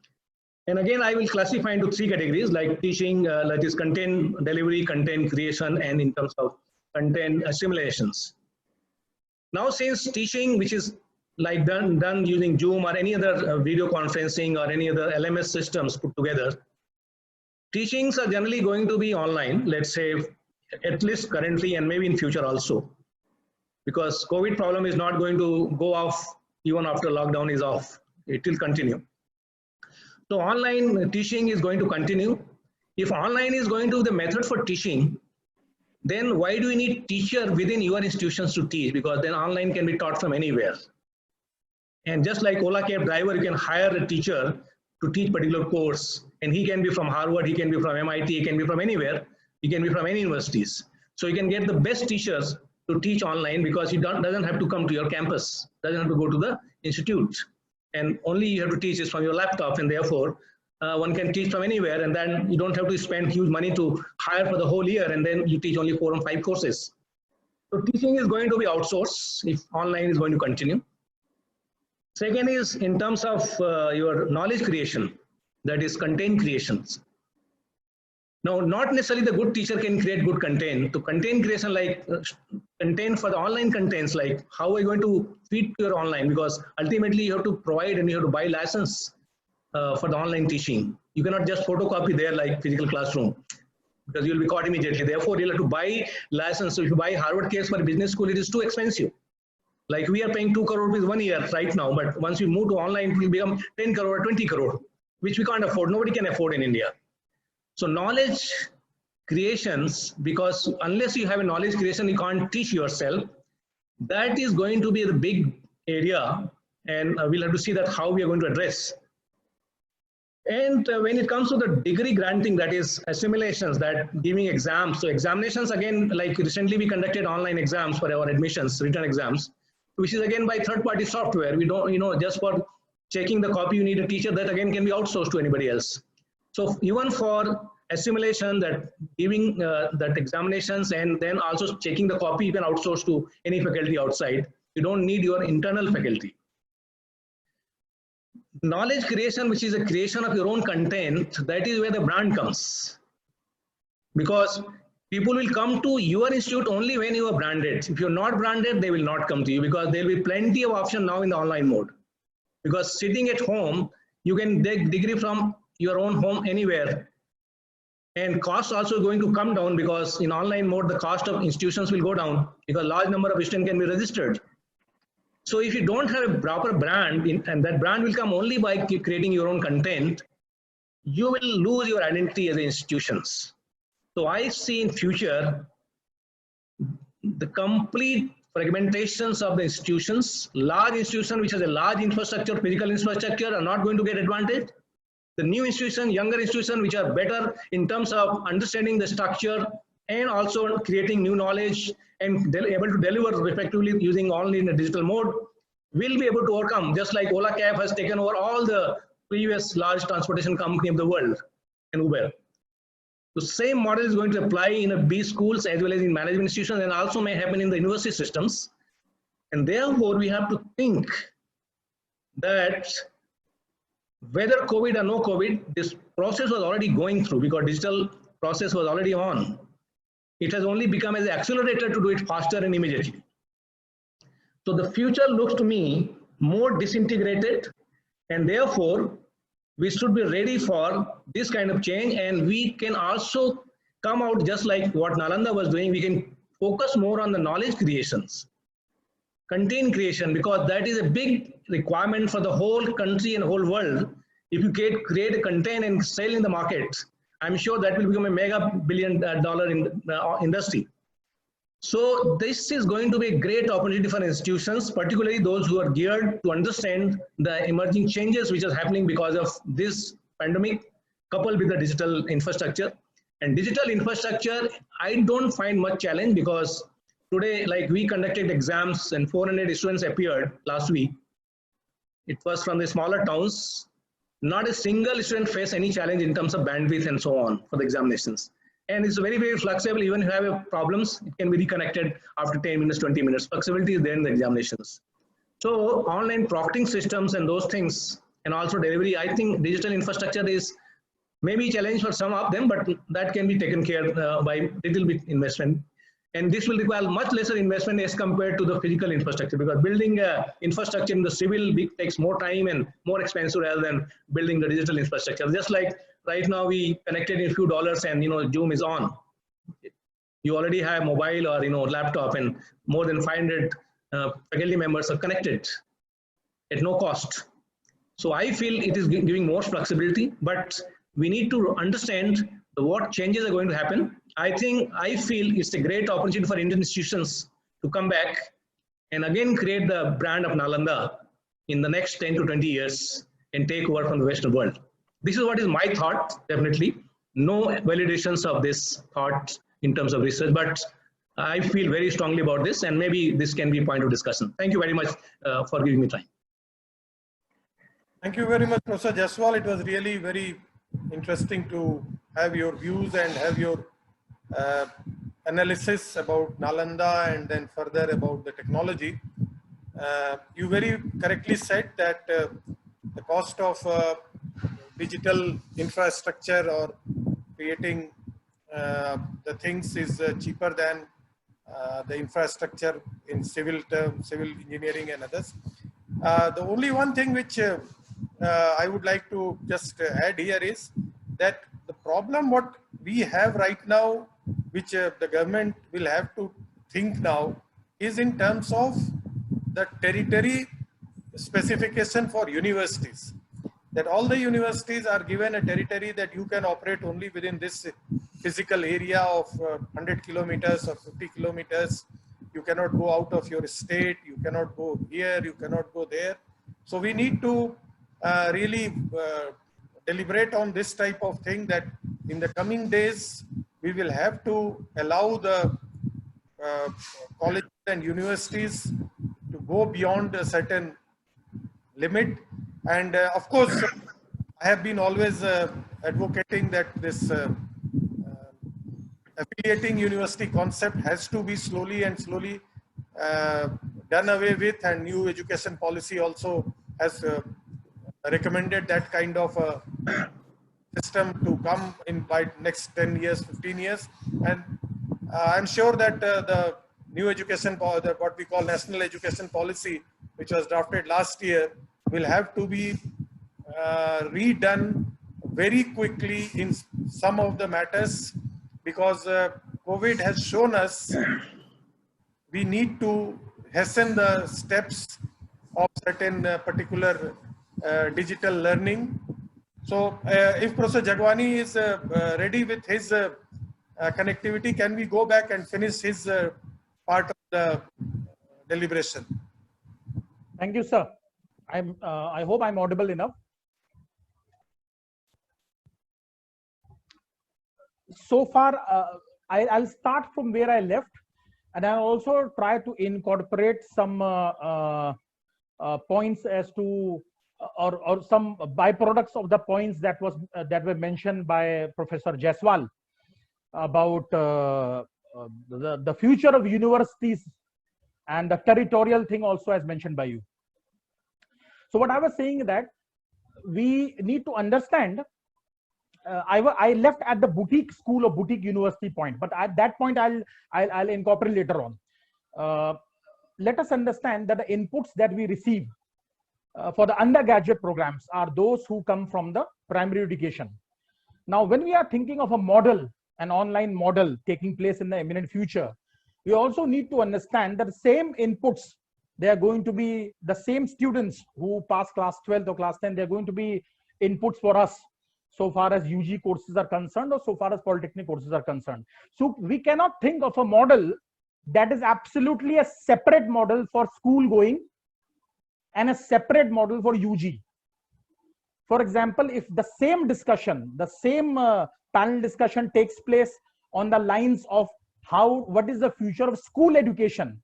And again, I will classify into 3 categories, like teaching, that is content delivery, content creation, and in terms of content simulations. Now, since teaching, which is like done using Zoom or any other video conferencing or any other LMS systems put together, teachings are generally going to be online, let's say, at least currently and maybe in future also, because COVID problem is not going to go off even after lockdown is off. It will continue. So online teaching is going to continue. If online is going to be the method for teaching, then why do you need teacher within your institutions to teach? Because then online can be taught from anywhere. And just like Ola cab driver, you can hire a teacher to teach particular course, and he can be from Harvard, he can be from MIT, he can be from anywhere, he can be from any universities. So you can get the best teachers to teach online, because he doesn't have to come to your campus, doesn't have to go to the institute, and only you have to teach is from your laptop, and therefore one can teach from anywhere, and then you don't have to spend huge money to hire for the whole year, and then you teach only 4 or 5 courses. So teaching is going to be outsourced if online is going to continue. Second is in terms of your knowledge creation, that is content creations. Now, not necessarily the good teacher can create good content. To content creation, like content for the online contents, like how are you going to feed to your online? Because ultimately you have to provide and you have to buy license for the online teaching. You cannot just photocopy there like physical classroom, because you will be caught immediately. Therefore, you'll have to buy license. So if you buy Harvard case for a business school, it is too expensive. Like we are paying 2 crore rupees 1 year right now, but once we move to online, it will become 10 crore or 20 crore, which we can't afford. Nobody can afford in India. So knowledge creations, because unless you have a knowledge creation, you can't teach yourself. That is going to be the big area, and we'll have to see that how we are going to address. And when it comes to the degree granting, that is assimilations, that giving exams. So examinations, again, like recently we conducted online exams for our admissions, written exams, which is again by third-party software. We don't, just for checking the copy, you need a teacher. That again can be outsourced to anybody else. So even for assimilation, that giving that examinations and then also checking the copy, you can outsource to any faculty outside. You don't need your internal faculty. Knowledge creation, which is a creation of your own content, that is where the brand comes. Because people will come to your institute only when you are branded. If you're not branded, they will not come to you, because there will be plenty of options now in the online mode. Because sitting at home, you can take degree from your own home anywhere. And cost also going to come down, because in online mode, the cost of institutions will go down because large number of students can be registered. So if you don't have a proper brand, and that brand will come only by creating your own content, you will lose your identity as institutions. So I see in future, the complete fragmentations of the institutions. Large institution which has a large infrastructure, physical infrastructure, are not going to get advantage. The new institution, younger institution, which are better in terms of understanding the structure and also creating new knowledge and able to deliver effectively using only in a digital mode, will be able to overcome, just like Ola Cab has taken over all the previous large transportation company of the world and Uber. The same model is going to apply in a B schools as well as in management institutions, and also may happen in the university systems. And therefore, we have to think that whether COVID or no COVID, this process was already going through, because digital process was already on. It has only become as an accelerator to do it faster and immediately. So the future looks to me more disintegrated, and therefore we should be ready for this kind of change. And we can also come out just like what Nalanda was doing. We can focus more on the knowledge creations. content creation, because that is a big requirement for the whole country and whole world. If you create a content and sell in the market, I'm sure that will become a mega billion-dollar industry. So this is going to be a great opportunity for institutions, particularly those who are geared to understand the emerging changes which are happening because of this pandemic, coupled with the digital infrastructure. And digital infrastructure, I don't find much challenge, because today, like we conducted exams and 400 students appeared last week. It was from the smaller towns. Not a single student faced any challenge in terms of bandwidth and so on for the examinations. And it's very, very flexible. Even if you have problems, it can be reconnected after 10 minutes, 20 minutes. Flexibility is there in the examinations. So online proctoring systems and those things, and also delivery, I think digital infrastructure is maybe a challenge for some of them, but that can be taken care by little bit investment. And this will require much lesser investment as compared to the physical infrastructure, because building infrastructure in the civil takes more time and more expensive rather than building the digital infrastructure. Just like right now we connected in a few dollars and Zoom is on. You already have mobile or laptop, and more than 500 faculty members are connected at no cost. So I feel it is giving more flexibility, but we need to understand what changes are going to happen. I feel it's a great opportunity for Indian institutions to come back and again create the brand of Nalanda in the next 10 to 20 years and take over from the Western world. This is what is my thought, definitely. No validations of this thought in terms of research, but I feel very strongly about this, and maybe this can be a point of discussion. Thank you very much for giving me time. Thank you very much, Professor Jaiswal. It was really very interesting to have your views and have your analysis about Nalanda and then further about the technology. You very correctly said that the cost of digital infrastructure or creating the things is cheaper than the infrastructure in civil terms, civil engineering and others. The only one thing which I would like to just add here is that the problem what we have right now, which the government will have to think now, is in terms of the territory specification for universities. That all the universities are given a territory that you can operate only within this physical area of 100 kilometers or 50 kilometers. You cannot go out of your state, you cannot go here, you cannot go there. So we need to really deliberate on this type of thing, that in the coming days, we will have to allow the colleges and universities to go beyond a certain limit. And of course, I have been always advocating that this affiliating university concept has to be slowly done away with, and new education policy also has recommended that kind of a system to come in by next 10 years, 15 years. And I'm sure that the new education, what we call national education policy, which was drafted last year, will have to be redone very quickly in some of the matters, because COVID has shown us we need to hasten the steps of certain particular digital learning. So if Professor Jagwani is ready with his connectivity, can we go back and finish his part of the deliberation? Thank you, sir. I hope I'm audible enough. So far, I'll start from where I left, and I'll also try to incorporate some points as to or some byproducts of the points that were mentioned by Professor Jaiswal about the future of universities, and the territorial thing also as mentioned by you. So what I was saying is that we need to understand. I left at the boutique school or boutique university point, but at that point I'll incorporate later on. Let us understand that the inputs that we receive for the undergraduate programs are those who come from the primary education. Now, when we are thinking of a model, an online model taking place in the imminent future, we also need to understand that the same inputs they are going to be the same students who pass class 12th or class 10. They're going to be inputs for us so far as UG courses are concerned or so far as polytechnic courses are concerned. So we cannot think of a model that is absolutely a separate model for school going and a separate model for UG. For example, if the same discussion, the same panel discussion takes place on the lines of what is the future of school education,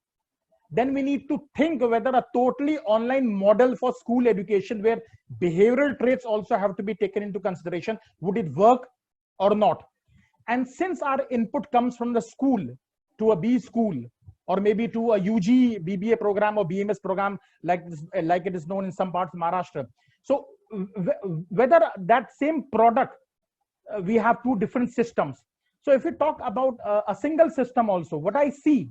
then we need to think whether a totally online model for school education where behavioral traits also have to be taken into consideration, would it work or not? And since our input comes from the school to a B school, or maybe to a UG BBA program or BMS program like it is known in some parts of Maharashtra. So whether that same product, we have two different systems. So if we talk about a single system also, what I see,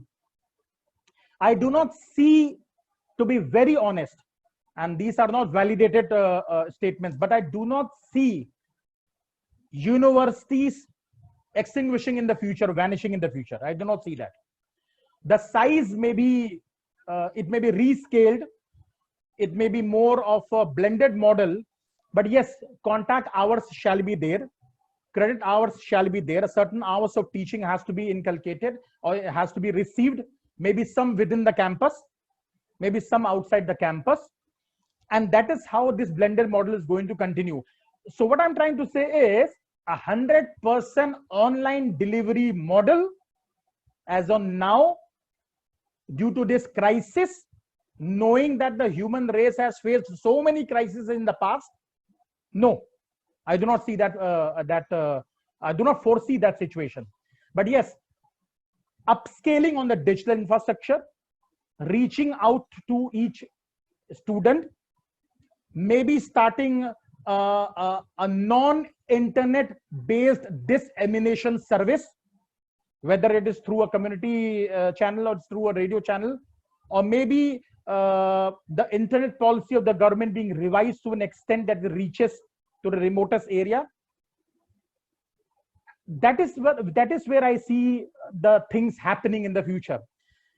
I do not see, to be very honest, and these are not validated statements, but I do not see universities extinguishing in the future, vanishing in the future. I do not see that. The size may be, it may be rescaled. It may be more of a blended model, but yes, contact hours shall be there. Credit hours shall be there. A certain hours of teaching has to be inculcated or it has to be received. Maybe some within the campus, maybe some outside the campus. And that is how this blended model is going to continue. So what I'm trying to say is 100% online delivery model as on now, due to this crisis, knowing that the human race has faced so many crises in the past, no, I do not see that, I do not foresee that situation. But yes, upscaling on the digital infrastructure, reaching out to each student, maybe starting a non-internet based dissemination service, whether it is through a community channel or through a radio channel, or maybe the internet policy of the government being revised to an extent that it reaches to the remotest area. That is where I see the things happening in the future.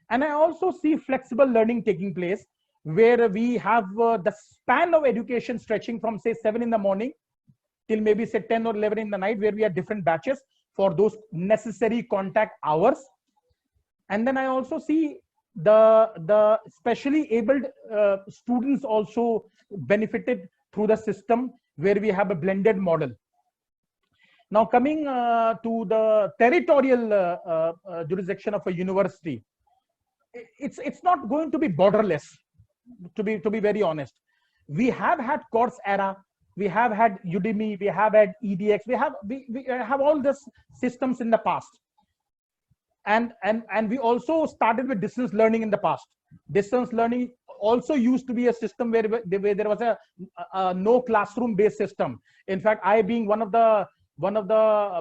And I also see flexible learning taking place, where we have the span of education stretching from say 7 in the morning till maybe say 10 or 11 in the night, where we have different batches for those necessary contact hours. And then I also see the specially abled students also benefited through the system, where we have a blended model. Now coming to the territorial jurisdiction of a university, it's not going to be borderless, to be very honest. We have had Coursera, we have had Udemy, we have had EDX, we have all these systems in the past. And we also started with distance learning in the past. Distance learning also used to be a system where there was a no classroom based system. In fact, I being one of the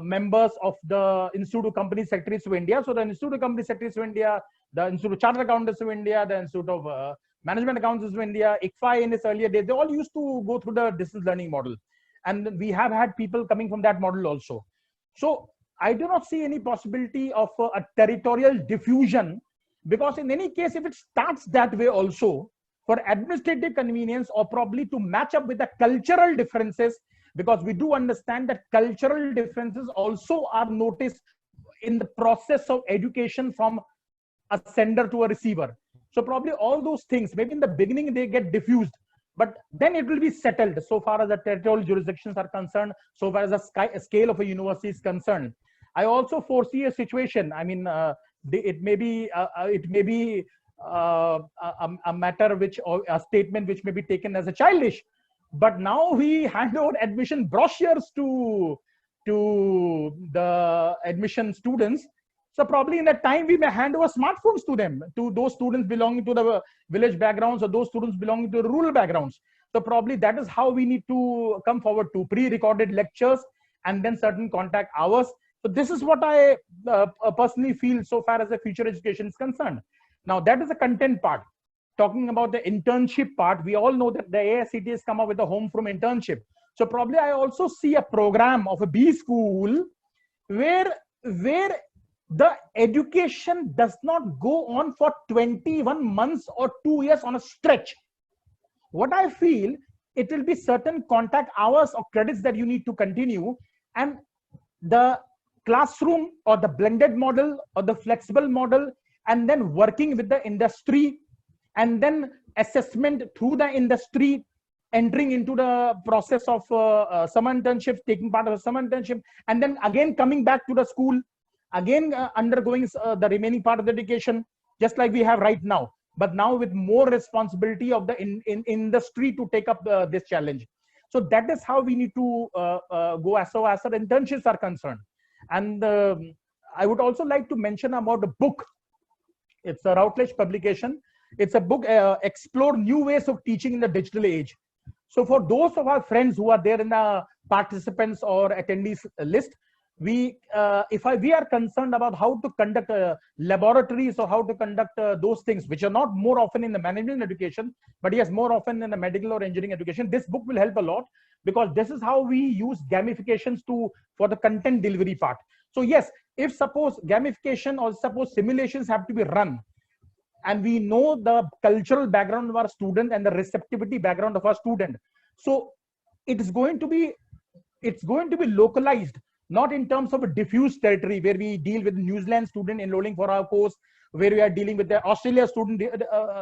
members of the Institute of Company Secretaries of India. So the Institute of Company Secretaries of India, the Institute of Chartered Accountants of India, the Institute of Management Accountants of India, ICFI in its earlier days, they all used to go through the distance learning model. And we have had people coming from that model also. So I do not see any possibility of a territorial diffusion, because in any case, if it starts that way also, for administrative convenience or probably to match up with the cultural differences, because we do understand that cultural differences also are noticed in the process of education from a sender to a receiver. So probably all those things, maybe in the beginning they get diffused, but then it will be settled so far as the territorial jurisdictions are concerned, so far as the scale of a university is concerned. I also foresee a situation, I mean, it may be a matter which, or a statement which may be taken as a childish, but now we hand over admission brochures to the admission students. So probably in that time we may hand over smartphones to them, to those students belonging to the village backgrounds or those students belonging to the rural backgrounds. So probably that is how we need to come forward to pre-recorded lectures and then certain contact hours. So this is what I personally feel so far as the future education is concerned. Now that is the content part. Talking about the internship part, we all know that the AICTE has come up with a home from internship. So probably I also see a program of a B school where the education does not go on for 21 months or 2 years on a stretch. What I feel, it will be certain contact hours or credits that you need to continue, and the classroom or the blended model or the flexible model, and then working with the industry, and then assessment through the industry, entering into the process of summer internships, taking part of a summer internship, and then again coming back to the school, again undergoing the remaining part of the education, just like we have right now, but now with more responsibility of the industry to take up this challenge. So that is how we need to go as far as our internships are concerned. And I would also like to mention about the book. It's a Routledge publication. It's a book, Explore New Ways of Teaching in the Digital Age. So for those of our friends who are there in the participants or attendees list, we are concerned about how to conduct laboratories or how to conduct those things, which are not more often in the management education, but yes, more often in the medical or engineering education, this book will help a lot, because this is how we use gamifications for the content delivery part. So yes, if suppose gamification or suppose simulations have to be run, and we know the cultural background of our student and the receptivity background of our student, so it's going to be localized, not in terms of a diffuse territory where we deal with New Zealand student enrolling for our course, where we are dealing with the Australia student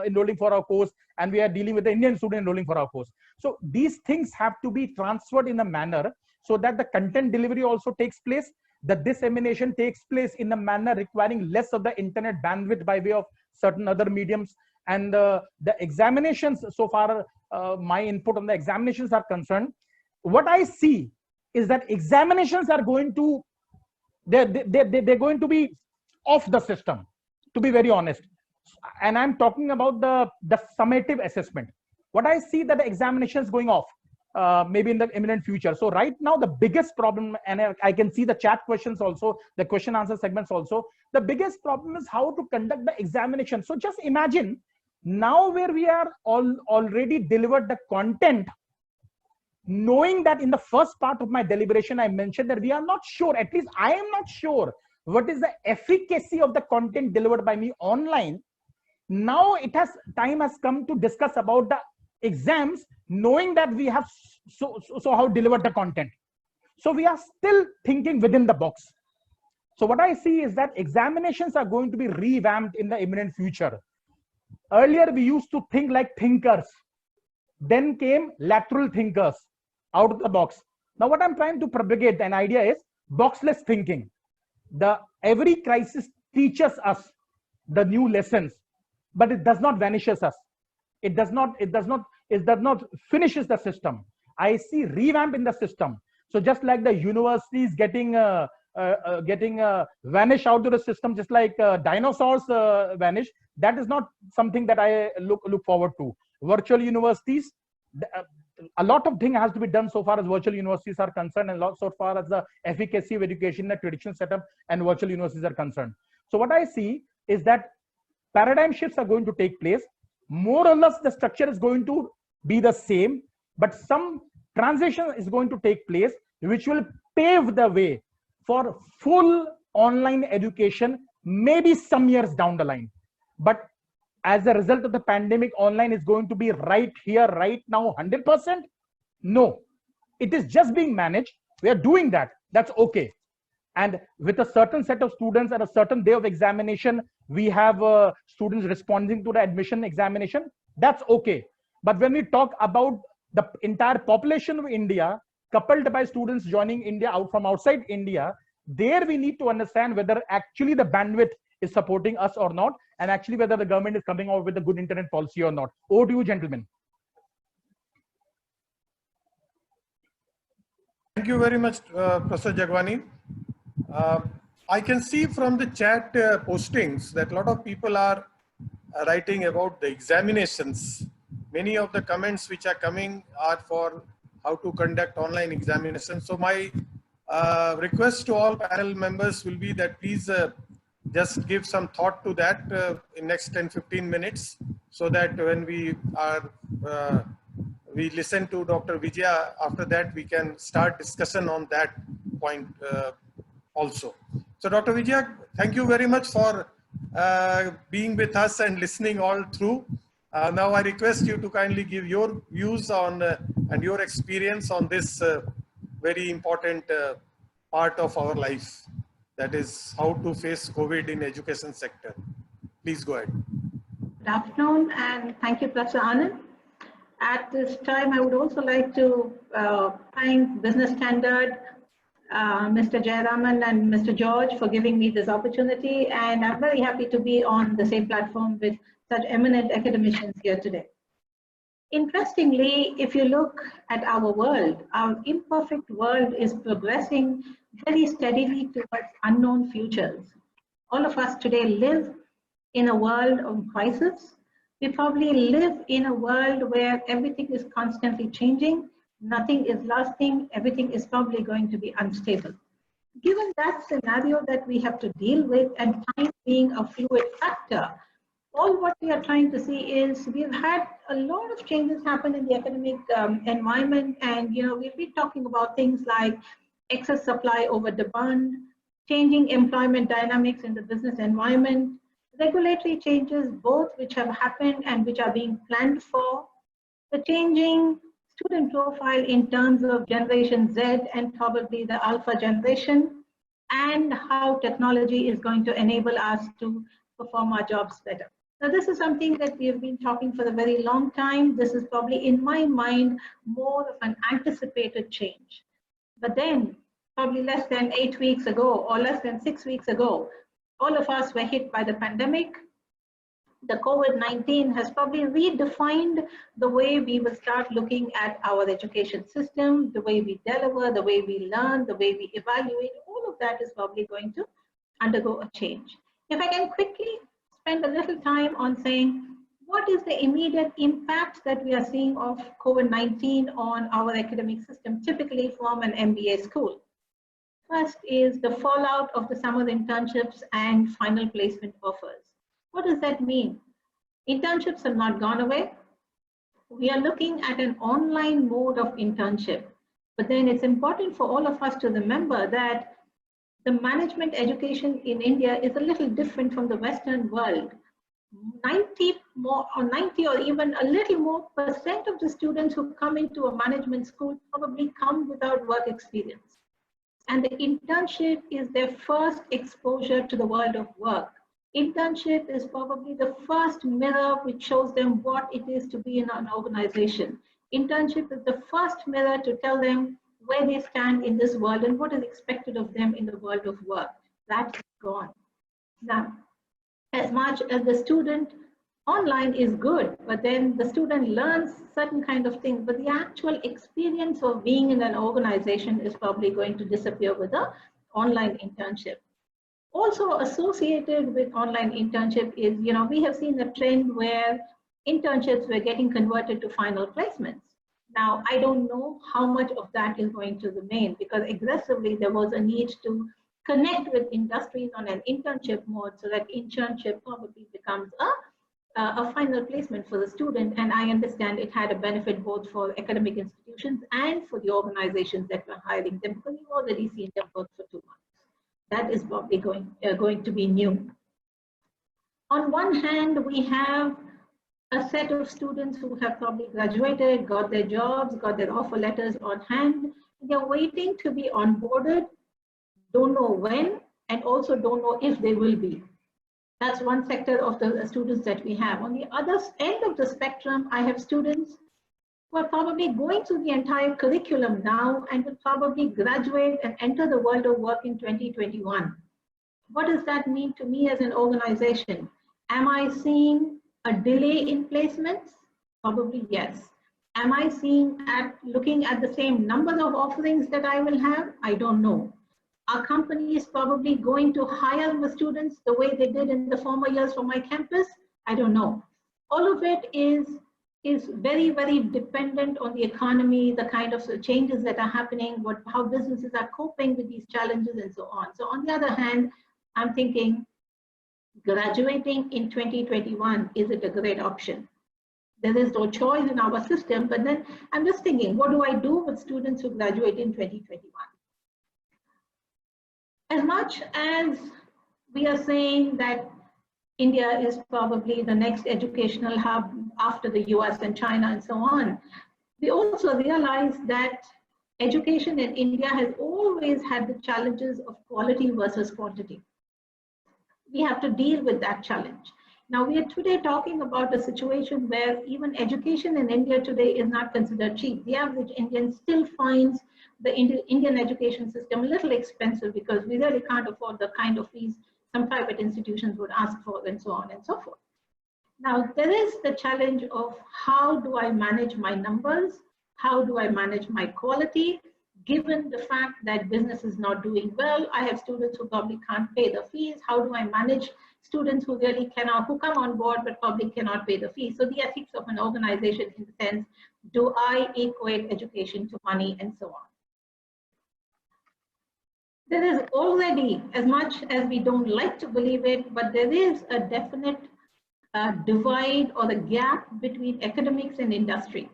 enrolling for our course, and we are dealing with the Indian student enrolling for our course. So these things have to be transferred in a manner so that the content delivery also takes place, the dissemination takes place in a manner requiring less of the internet bandwidth by way of certain other mediums. And the examinations, so far my input on the examinations are concerned, what I see is that examinations are going to, they're going to be off the system, to be very honest. And I'm talking about the summative assessment. What I see that the examinations going off, maybe in the imminent future. So right now, the biggest problem, and I can see the chat questions also, the question answer segments also, the biggest problem is how to conduct the examination. So just imagine now where we are already delivered the content, knowing that in the first part of my deliberation, I mentioned that we are not sure, at least I am not sure, what is the efficacy of the content delivered by me online. Now time has come to discuss about the exams, knowing that we have so how delivered the content. So we are still thinking within the box. So what I see is that examinations are going to be revamped in the imminent future. Earlier, we used to think like thinkers. Then came lateral thinkers out of the box. Now, what I'm trying to propagate an idea is boxless thinking. Every crisis teaches us the new lessons, but it does not vanishes us. It does not finishes the system. I see revamp in the system. So just like the universities getting vanish out of the system, just like dinosaurs vanish, that is not something that I look forward to. Virtual universities, a lot of things has to be done so far as virtual universities are concerned, and so far as the efficacy of education in a traditional setup and virtual universities are concerned. So what I see is that paradigm shifts are going to take place. More or less, the structure is going to be the same, but some transition is going to take place, which will pave the way for full online education, maybe some years down the line. But as a result of the pandemic, online is going to be right here, right now, 100%? No, it is just being managed. We are doing that. That's okay. And with a certain set of students at a certain day of examination, we have students responding to the admission examination. That's okay. But when we talk about the entire population of India, coupled by students joining India out from outside India, there we need to understand whether actually the bandwidth is supporting us or not, and actually whether the government is coming out with a good internet policy or not. Over to you, gentlemen. Thank you very much, Professor Jagwani. I can see from the chat postings that a lot of people are writing about the examinations. Many of the comments which are coming are for how to conduct online examinations. So my request to all panel members will be that please just give some thought to that in next 10-15 minutes, so that when we listen to Dr. Vijaya, after that we can start discussion on that point also. So Dr. Vijaya, thank you very much for being with us and listening all through. Now I request you to kindly give your views on and your experience on this very important part of our life, that is how to face COVID in education sector. Please go ahead. Good afternoon, and thank you, Professor Anand. At this time, I would also like to thank Business Standard, Mr. Jayaraman and Mr. George for giving me this opportunity, and I'm very happy to be on the same platform with such eminent academicians here today. Interestingly, if you look at our world, our imperfect world is progressing very steadily towards unknown futures. All of us today live in a world of crisis. We probably live in a world where everything is constantly changing, nothing is lasting, everything is probably going to be unstable. Given that scenario that we have to deal with, and time being a fluid factor, all what we are trying to see is we've had a lot of changes happen in the academic environment, and we've been talking about things like excess supply over demand, changing employment dynamics in the business environment, regulatory changes both which have happened and which are being planned for, the changing student profile in terms of Generation Z and probably the Alpha generation, and how technology is going to enable us to perform our jobs better. Now, this is something that we have been talking for a very long time. This is probably, in my mind, more of an anticipated change. But then, probably less than 8 weeks ago, or less than 6 weeks ago, all of us were hit by the pandemic. The COVID-19 has probably redefined the way we will start looking at our education system, the way we deliver, the way we learn, the way we evaluate. All of that is probably going to undergo a change. If I can quickly spend a little time on saying, what is the immediate impact that we are seeing of COVID-19 on our academic system, typically from an MBA school? First is the fallout of the summer internships and final placement offers. What does that mean? Internships have not gone away. We are looking at an online mode of internship. But then it's important for all of us to remember that the management education in India is a little different from the Western world. 90 or even a little more % of the students who come into a management school probably come without work experience. And the internship is their first exposure to the world of work. Internship is probably the first mirror which shows them what it is to be in an organization. Internship is the first mirror to tell them where they stand in this world and what is expected of them in the world of work. That's gone. Now, as much as the student online is good, but then the student learns certain kind of things, but the actual experience of being in an organization is probably going to disappear with the online internship. Also associated with online internship is, we have seen a trend where internships were getting converted to final placements. Now, I don't know how much of that is going to remain, because aggressively there was a need to connect with industries on an internship mode, so that internship probably becomes a final placement for the student. And I understand it had a benefit both for academic institutions and for the organizations that were hiring them, because you've already seen them work for 2 months. That is probably going to be new. On one hand, we have a set of students who have probably graduated, got their jobs, got their offer letters on hand. They're waiting to be onboarded, don't know when, and also don't know if they will be. That's one sector of the students that we have. On the other end of the spectrum, I have students who are probably going through the entire curriculum now and will probably graduate and enter the world of work in 2021. What does that mean to me as an organization? Am I seeing a delay in placements? Probably yes. Am I looking at the same number of offerings that I will have? I don't know. Are companies probably going to hire the students the way they did in the former years from my campus? I don't know. All of it is very, very dependent on the economy, the kind of changes that are happening, how businesses are coping with these challenges and so on. So on the other hand, I'm thinking graduating in 2021, is it a great option? There is no choice in our system, but then I'm just thinking, what do I do with students who graduate in 2021? As much as we are saying that India is probably the next educational hub after the US and China and so on, we also realize that education in India has always had the challenges of quality versus quantity. We have to deal with that challenge. Now, we are today talking about a situation where even education in India today is not considered cheap. The average Indian still finds the Indian education system a little expensive because we really can't afford the kind of fees some private institutions would ask for, and so on and so forth. Now, there is the challenge of how do I manage my numbers? How do I manage my quality? Given the fact that business is not doing well, I have students who probably can't pay the fees. How do I manage students who really cannot, who come on board but probably cannot pay the fees? So the ethics of an organization in the sense, do I equate education to money and so on? There is already, as much as we don't like to believe it, but there is a definite divide or a gap between academics and industry.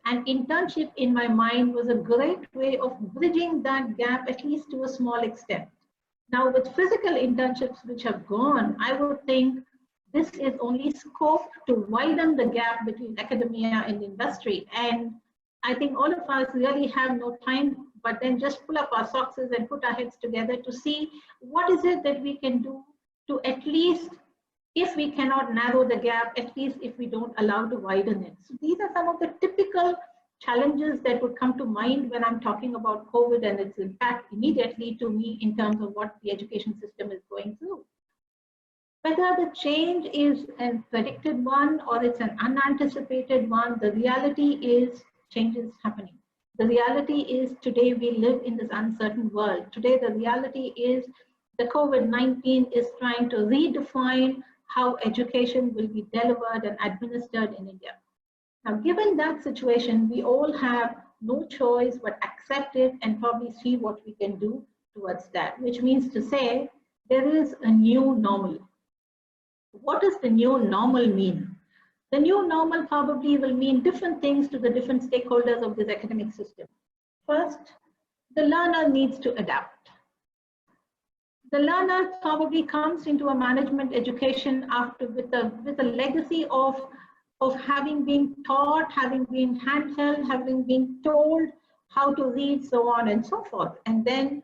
And internship, in my mind, was a great way of bridging that gap, at least to a small extent. Now, with physical internships which have gone, I would think this is only scope to widen the gap between academia and industry. And I think all of us really have no time, but then just pull up our socks and put our heads together to see what is it that we can do to at least, if we cannot narrow the gap, at least if we don't allow to widen it. So these are some of the typical challenges that would come to mind when I'm talking about COVID and its impact immediately to me in terms of what the education system is going through. Whether the change is a predicted one or it's an unanticipated one, the reality is change is happening. The reality is today we live in this uncertain world. Today the reality is the COVID-19 is trying to redefine how education will be delivered and administered in India. Now, given that situation, we all have no choice but accept it and probably see what we can do towards that, which means to say there is a new normal. What does the new normal mean? The new normal probably will mean different things to the different stakeholders of this academic system. First, the learner needs to adapt. The learner probably comes into a management education after with a legacy of having been taught, having been handheld, having been told how to read, so on and so forth. And then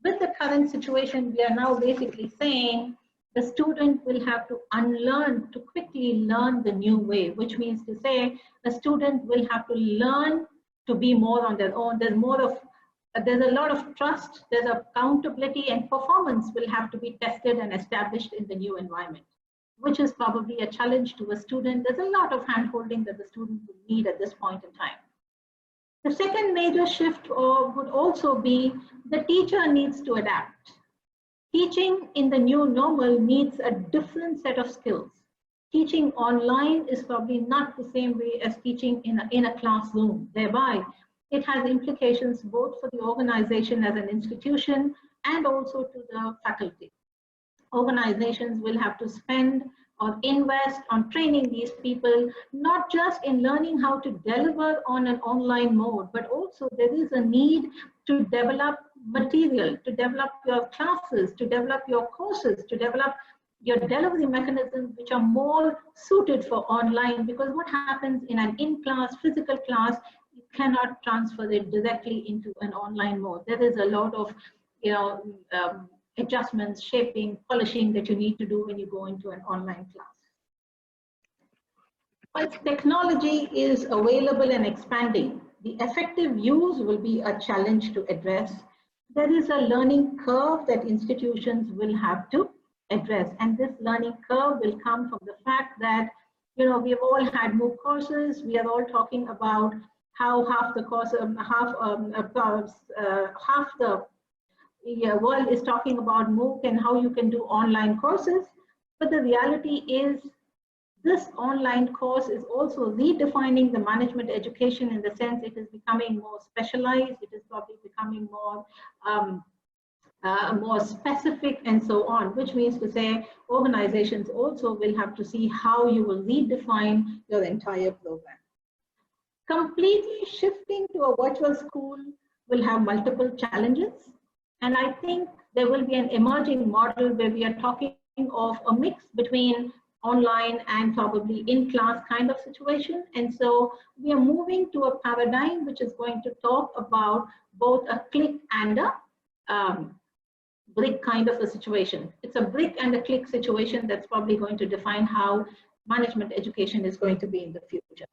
with the current situation, we are now basically saying the student will have to unlearn to quickly learn the new way, which means to say the student will have to learn to be more on their own. There's a lot of trust, there's accountability, and performance will have to be tested and established in the new environment, which is probably a challenge to a student. There's a lot of hand-holding that the student will need at this point in time. The second major shift would also be the teacher needs to adapt. Teaching in the new normal needs a different set of skills. Teaching online is probably not the same way as teaching in a classroom. Thereby, it has implications both for the organization as an institution and also to the faculty. Organizations will have to spend or invest on training these people, not just in learning how to deliver on an online mode, but also there is a need to develop material, to develop your classes, to develop your courses, to develop your delivery mechanisms which are more suited for online, because what happens in an in-class, physical class, you cannot transfer it directly into an online mode. There is a lot of adjustments, shaping, polishing that you need to do when you go into an online class. Once technology is available and expanding, the effective use will be a challenge to address. There is a learning curve that institutions will have to address, and this learning curve will come from the fact that we've all had MOOC courses. We are all talking about how half the course, half the world is talking about MOOC and how you can do online courses. But the reality is this online course is also redefining the management education in the sense it is becoming more specialized, it is probably becoming more more specific and so on, which means to say organizations also will have to see how you will redefine your entire program. Completely shifting to a virtual school will have multiple challenges. And I think there will be an emerging model where we are talking of a mix between online and probably in-class kind of situation. And so we are moving to a paradigm which is going to talk about both a click and a brick kind of a situation. It's a brick and a click situation that's probably going to define how management education is going to be in the future.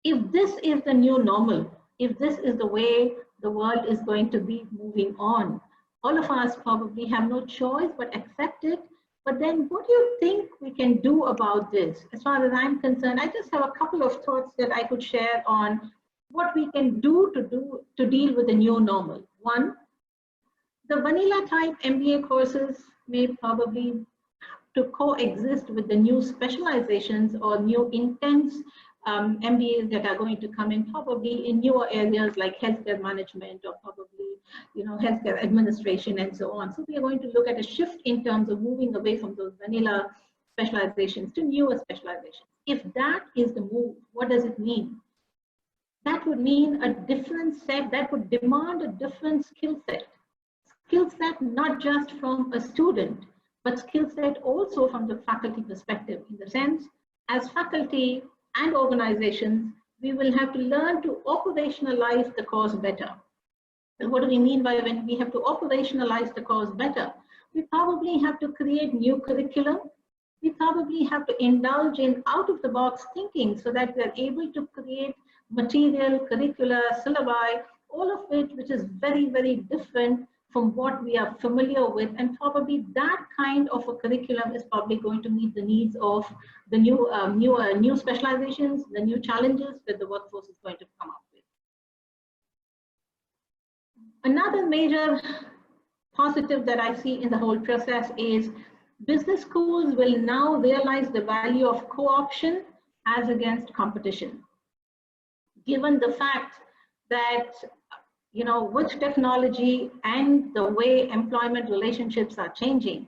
If this is the new normal, if this is the way the world is going to be moving on, all of us probably have no choice but accept it. But then what do you think we can do about this? As far as I'm concerned, I just have a couple of thoughts that I could share on what we can do to deal with the new normal. One, the vanilla type MBA courses may probably to coexist with the new specializations or new intense MBAs that are going to come in, probably in newer areas like healthcare management or probably, healthcare administration and so on. So we are going to look at a shift in terms of moving away from those vanilla specializations to newer specializations. If that is the move, what does it mean? That would mean a different set, that would demand a different skill set. Skill set not just from a student, but skill set also from the faculty perspective, in the sense, as faculty and organizations, we will have to learn to operationalize the course better. And what do we mean by when we have to operationalize the course better? We probably have to create new curriculum. We probably have to indulge in out-of-the-box thinking so that we are able to create material, curricula, syllabi, all of it which is very, very different from what we are familiar with, and probably that kind of a curriculum is probably going to meet the needs of the new specializations, the new challenges that the workforce is going to come up with. Another major positive that I see in the whole process is business schools will now realize the value of co-option as against competition. Given the fact that with technology and the way employment relationships are changing,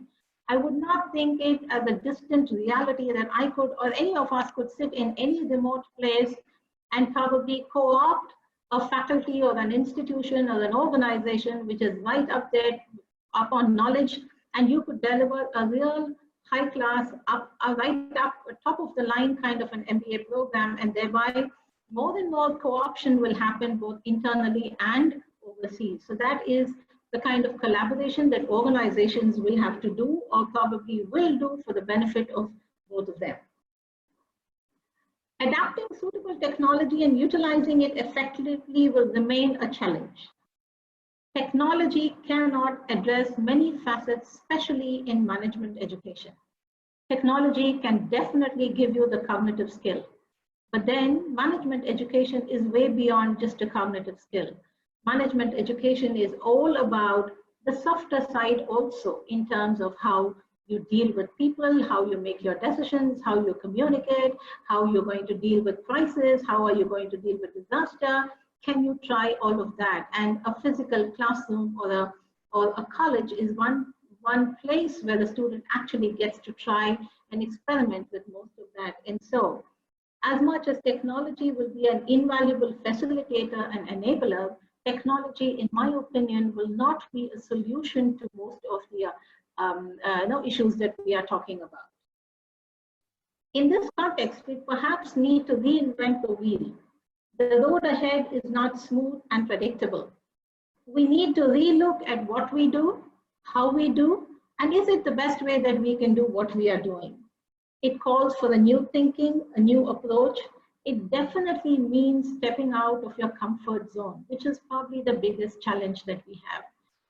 I would not think it as a distant reality that I could, or any of us could sit in any remote place and probably co-opt a faculty or an institution or an organization which is right up there, up on knowledge, and you could deliver a real high class, right up top of the line kind of an MBA program, and thereby more and more co-option will happen both internally and overseas. So that is the kind of collaboration that organizations will have to do, or probably will do, for the benefit of both of them. Adapting suitable technology and utilizing it effectively will remain a challenge. Technology cannot address many facets, especially in management education. Technology can definitely give you the cognitive skill. But then management education is way beyond just a cognitive skill. Management education is all about the softer side also, in terms of how you deal with people, how you make your decisions, how you communicate, how you're going to deal with crisis, how are you going to deal with disaster. Can you try all of that? And a physical classroom or a college is one place where the student actually gets to try and experiment with most of that. And so, as much as technology will be an invaluable facilitator and enabler, technology, in my opinion, will not be a solution to most of the issues that we are talking about. In this context, we perhaps need to reinvent the wheel. The road ahead is not smooth and predictable. We need to relook at what we do, how we do, and is it the best way that we can do what we are doing? It calls for a new thinking, a new approach. It definitely means stepping out of your comfort zone, which is probably the biggest challenge that we have.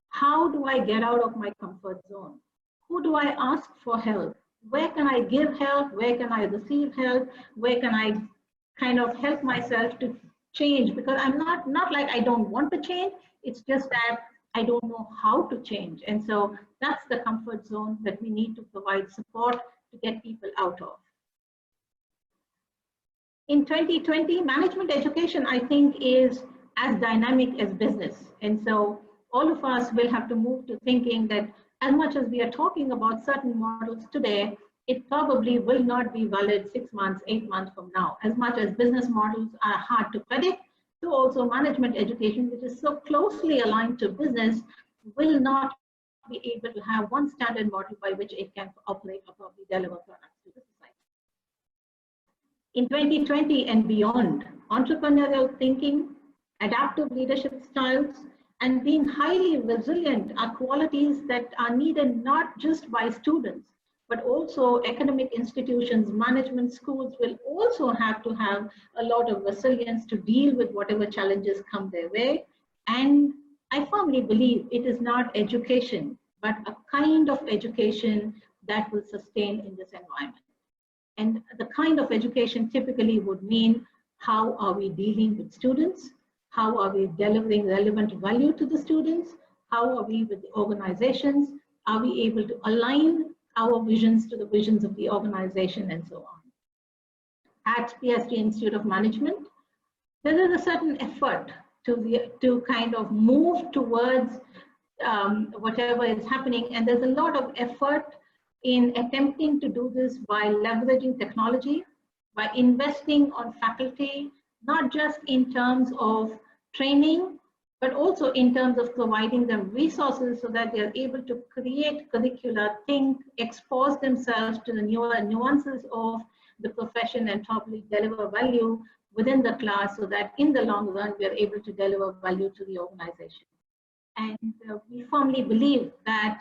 How do I get out of my comfort zone? Who do I ask for help? Where can I give help? Where can I receive help? Where can I kind of help myself to change? Because I'm not like I don't want to change. It's just that I don't know how to change. And so that's the comfort zone that we need to provide support to get people out of. In 2020, management education, I think, is as dynamic as business. And so all of us will have to move to thinking that as much as we are talking about certain models today, it probably will not be valid 6 months, 8 months from now. As much as business models are hard to predict, so also management education, which is so closely aligned to business, will not be able to have one standard model by which it can operate or probably deliver products to the society. In 2020 and beyond, entrepreneurial thinking, adaptive leadership styles, and being highly resilient are qualities that are needed not just by students, but also academic institutions, management schools will also have to have a lot of resilience to deal with whatever challenges come their way. And I firmly believe it is not education, but a kind of education that will sustain in this environment. And the kind of education typically would mean, how are we dealing with students? How are we delivering relevant value to the students? How are we with the organizations? Are we able to align our visions to the visions of the organization and so on? At PSG Institute of Management, there is a certain effort to kind of move towards whatever is happening. And there's a lot of effort in attempting to do this by leveraging technology, by investing on faculty, not just in terms of training, but also in terms of providing them resources so that they're able to create curricula, think, expose themselves to the newer nuances of the profession and probably deliver value within the class so that in the long run, we are able to deliver value to the organization. And we firmly believe that,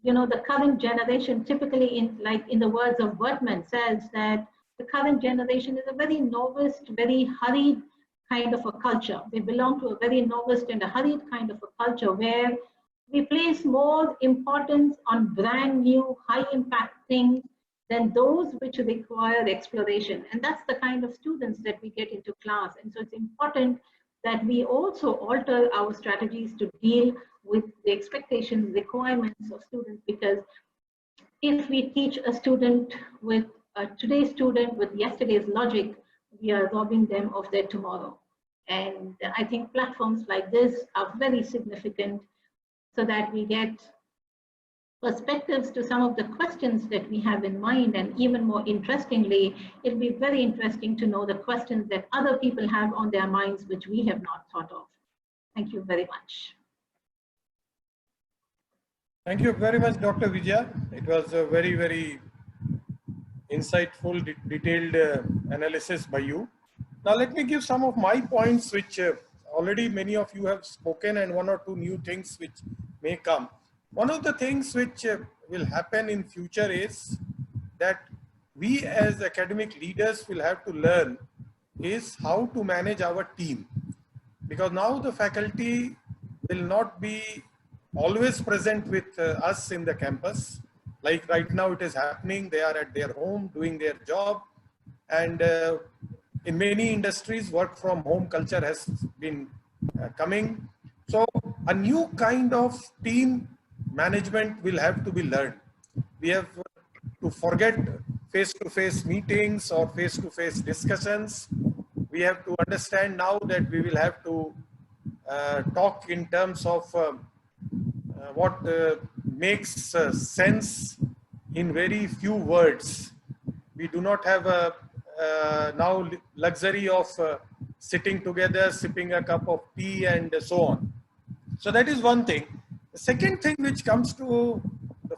you know, the current generation typically, in the words of Bertman, says that the current generation is a very novice, very hurried kind of a culture. They belong to a very novice and a hurried kind of a culture where we place more importance on brand new, high impact things than those which require exploration. And that's the kind of students that we get into class. And so it's important that we also alter our strategies to deal with the expectations, requirements of students, because if we teach a student with today's student with yesterday's logic, we are robbing them of their tomorrow. And I think platforms like this are very significant so that we get perspectives to some of the questions that we have in mind. And even more interestingly, it'll be very interesting to know the questions that other people have on their minds, which we have not thought of. Thank you very much. Thank you very much, Dr. Vijaya. It was a very, very insightful, detailed analysis by you. Now, let me give some of my points, which already many of you have spoken, and one or two new things which may come. One of the things which will happen in future is that we as academic leaders will have to learn is how to manage our team. Because now the faculty will not be always present with us in the campus. Like right now it is happening, they are at their home doing their job. And in many industries, work from home culture has been coming. So a new kind of team management will have to be learned. We have to forget face-to-face meetings or face-to-face discussions. We have to understand now that we will have to talk in terms of what makes sense in very few words. We do not have a now luxury of sitting together, sipping a cup of tea and so on. So that is one thing. The second thing which comes to the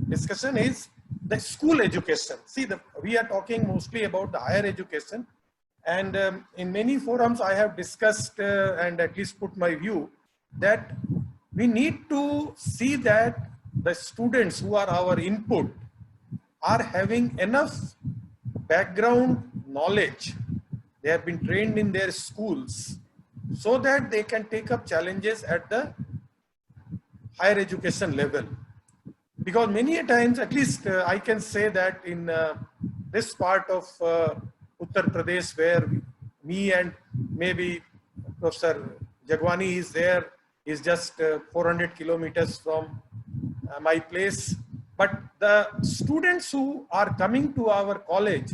discussion is the school education. See, we are talking mostly about the higher education, and in many forums I have discussed and at least put my view that we need to see that the students who are our input are having enough background knowledge. They have been trained in their schools so that they can take up challenges at the higher education level. Because many a times, at least I can say that in this part of Uttar Pradesh, where me and maybe Professor Jagwani is there, is just 400 kilometers from my place. But the students who are coming to our college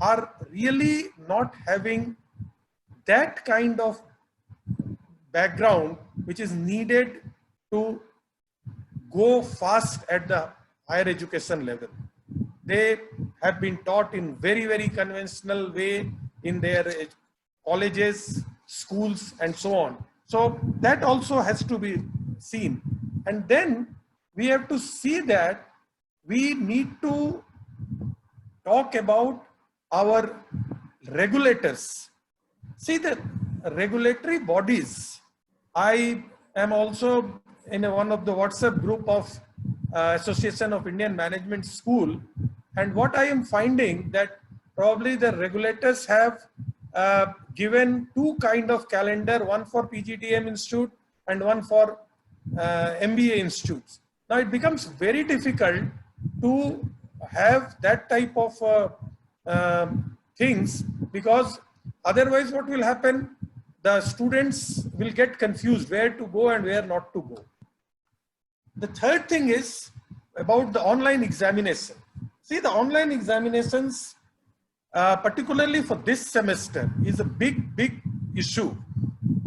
are really not having that kind of background which is needed to go fast at the higher education level. They have been taught in very, very conventional way in their colleges, schools, and so on. So that also has to be seen. And then we have to see that we need to talk about our regulators. See, the regulatory bodies, I am also in one of the WhatsApp group of Association of Indian Management School, and what I am finding that probably the regulators have given two kind of calendar, one for PGDM Institute and one for MBA institutes. Now it becomes very difficult to have that type of things, because otherwise what will happen, the students will get confused where to go and where not to go. The third thing is about the online examination. See, the online examinations, particularly for this semester, is a big issue.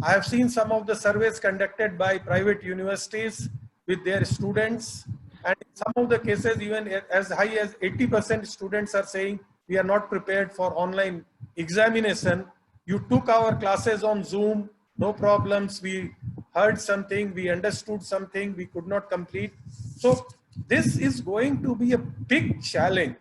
I have seen some of the surveys conducted by private universities with their students, and in some of the cases even as high as 80% students are saying we are not prepared for online examination. You took our classes on Zoom, no problems. We heard something, we understood something, we could not complete. So this is going to be a big challenge.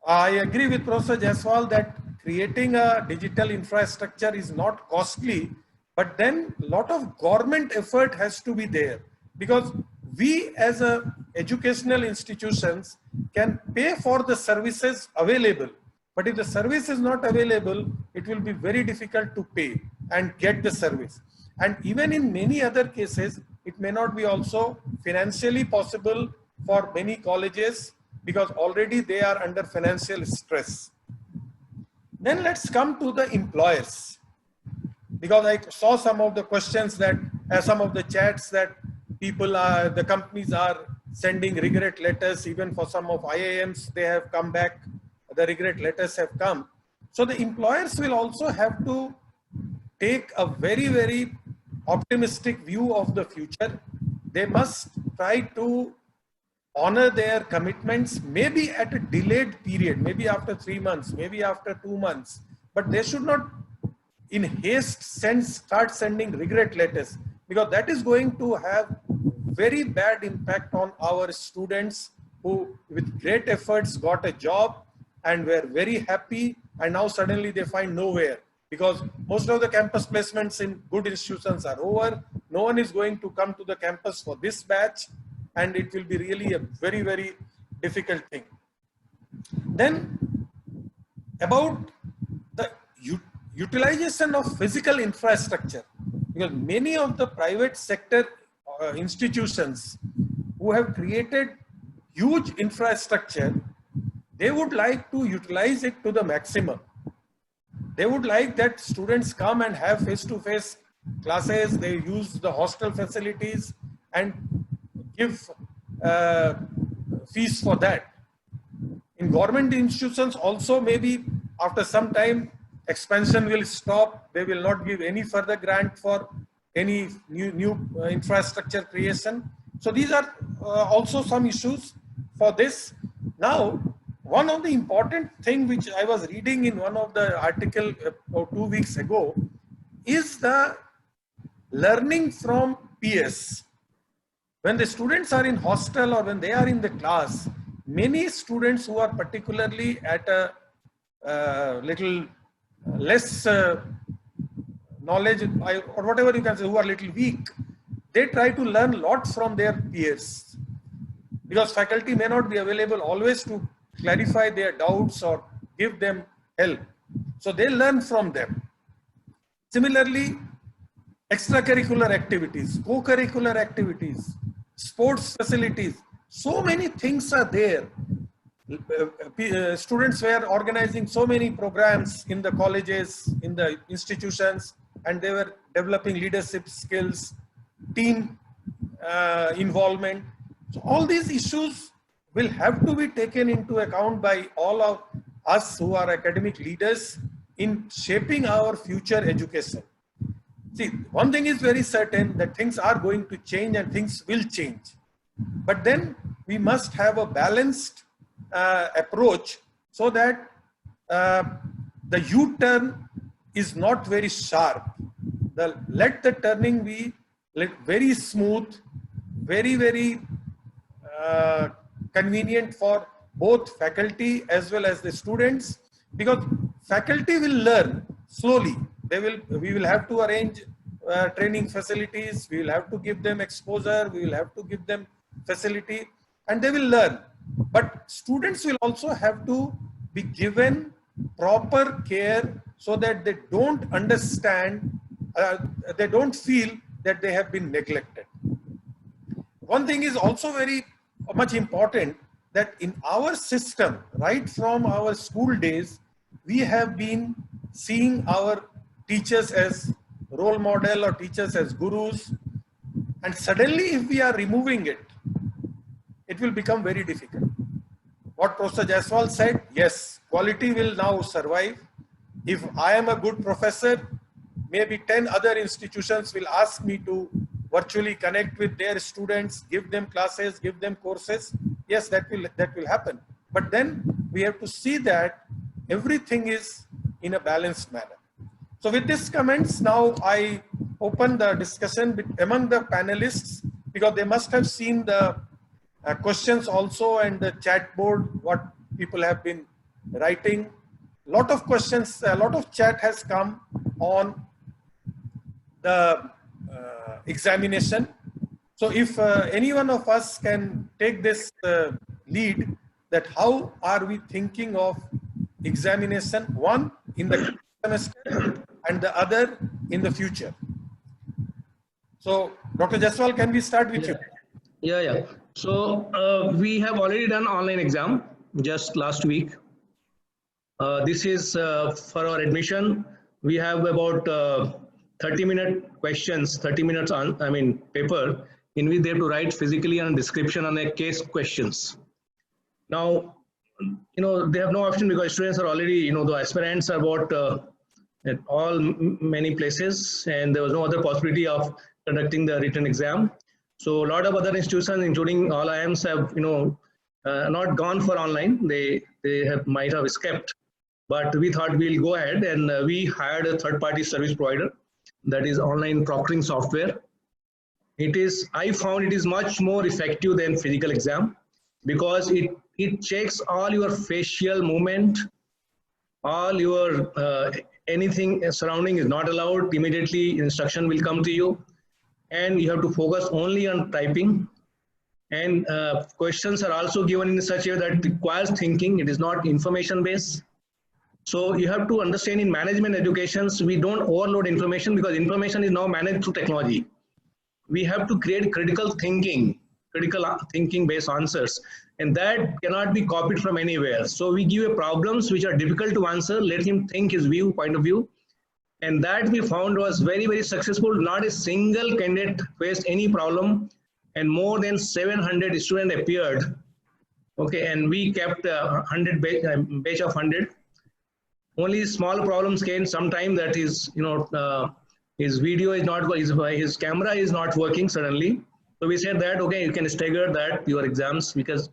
I agree with Professor Jaiswal that creating a digital infrastructure is not costly, but then a lot of government effort has to be there, because we as a educational institutions can pay for the services available, but if the service is not available, it will be very difficult to pay and get the service. And even in many other cases, it may not be also financially possible for many colleges, because already they are under financial stress. Then let's come to the employers, because I saw some of the questions that, some of the chats that people are, the companies are sending regret letters. Even for some of IIMs, they have come back, the regret letters have come. So the employers will also have to take a very optimistic view of the future. They must try to honor their commitments, maybe at a delayed period, maybe after 3 months, maybe after 2 months, but they should not in haste start sending regret letters, because that is going to have very bad impact on our students who with great efforts got a job and were very happy, and now suddenly they find nowhere, because most of the campus placements in good institutions are over. No one is going to come to the campus for this batch, and it will be really a very difficult thing. Then about the utilization of physical infrastructure, because many of the private sector institutions who have created huge infrastructure, they would like to utilize it to the maximum. They would like that students come and have face-to-face classes, they use the hostel facilities and give fees for that. In government institutions also, maybe after some time expansion will stop, they will not give any further grant for any new infrastructure creation. So these are also some issues for this. Now, one of the important thing which I was reading in one of the article 2 weeks ago is the learning from peers. When the students are in hostel or when they are in the class, many students who are particularly at a little less knowledge or whatever you can say, who are little weak, they try to learn lots from their peers, because faculty may not be available always to clarify their doubts or give them help. So they learn from them. Similarly, extracurricular activities, co-curricular activities, sports facilities, so many things are there. Students were organizing so many programs in the colleges, in the institutions, and they were developing leadership skills, team involvement. So all these issues will have to be taken into account by all of us who are academic leaders in shaping our future education. See, one thing is very certain, that things are going to change and things will change. But then we must have a balanced approach, so that the U-turn is not very sharp. Let the turning be very smooth, very convenient for both faculty as well as the students, because faculty will learn slowly. We will have to arrange training facilities, we will have to give them exposure, we will have to give them facility, and they will learn. But students will also have to be given proper care so that they don't understand, they don't feel that they have been neglected. One thing is also very much important, that in our system, right from our school days, we have been seeing our teachers as role model or teachers as gurus. And suddenly if we are removing it, it will become very difficult. What Professor Jaiswal said, yes, quality will now survive. If I am a good professor, maybe 10 other institutions will ask me to virtually connect with their students, give them classes, give them courses. Yes, that will happen. But then we have to see that everything is in a balanced manner. So with these comments, now I open the discussion among the panelists, because they must have seen the questions also and the chat board, what people have been writing. Lot of questions, a lot of chat has come on the examination. So if any one of us can take this lead, that how are we thinking of examination, one in the semester and the other in the future. So Dr. Jaiswal, can we start with you? Yeah. So we have already done online exam just last week. This is for our admission. We have about 30-minute questions, 30 minutes on, paper, in which they have to write physically and description on their case questions. Now, they have no option because students are already, the aspirants are about at many places, and there was no other possibility of conducting the written exam. So a lot of other institutions, including all IIMs, have not gone for online. They might have skipped, but we thought we'll go ahead, and we hired a third-party service provider, that is online proctoring software. I found it is much more effective than physical exam, because it checks all your facial movement, all your anything surrounding is not allowed. Immediately instruction will come to you, and you have to focus only on typing. And questions are also given in such a way that requires thinking. It is not information based. So you have to understand, in management educations, we don't overload information, because information is now managed through technology. We have to create critical thinking based answers, and that cannot be copied from anywhere. So we give problems which are difficult to answer, let him think his point of view. And that we found was very, very successful. Not a single candidate faced any problem, and more than 700 students appeared. Okay, and we kept 100 batch of 100. Only small problems came sometime, that is, his video is not, his camera is not working suddenly. So we said that, okay, you can stagger that, your exams, because,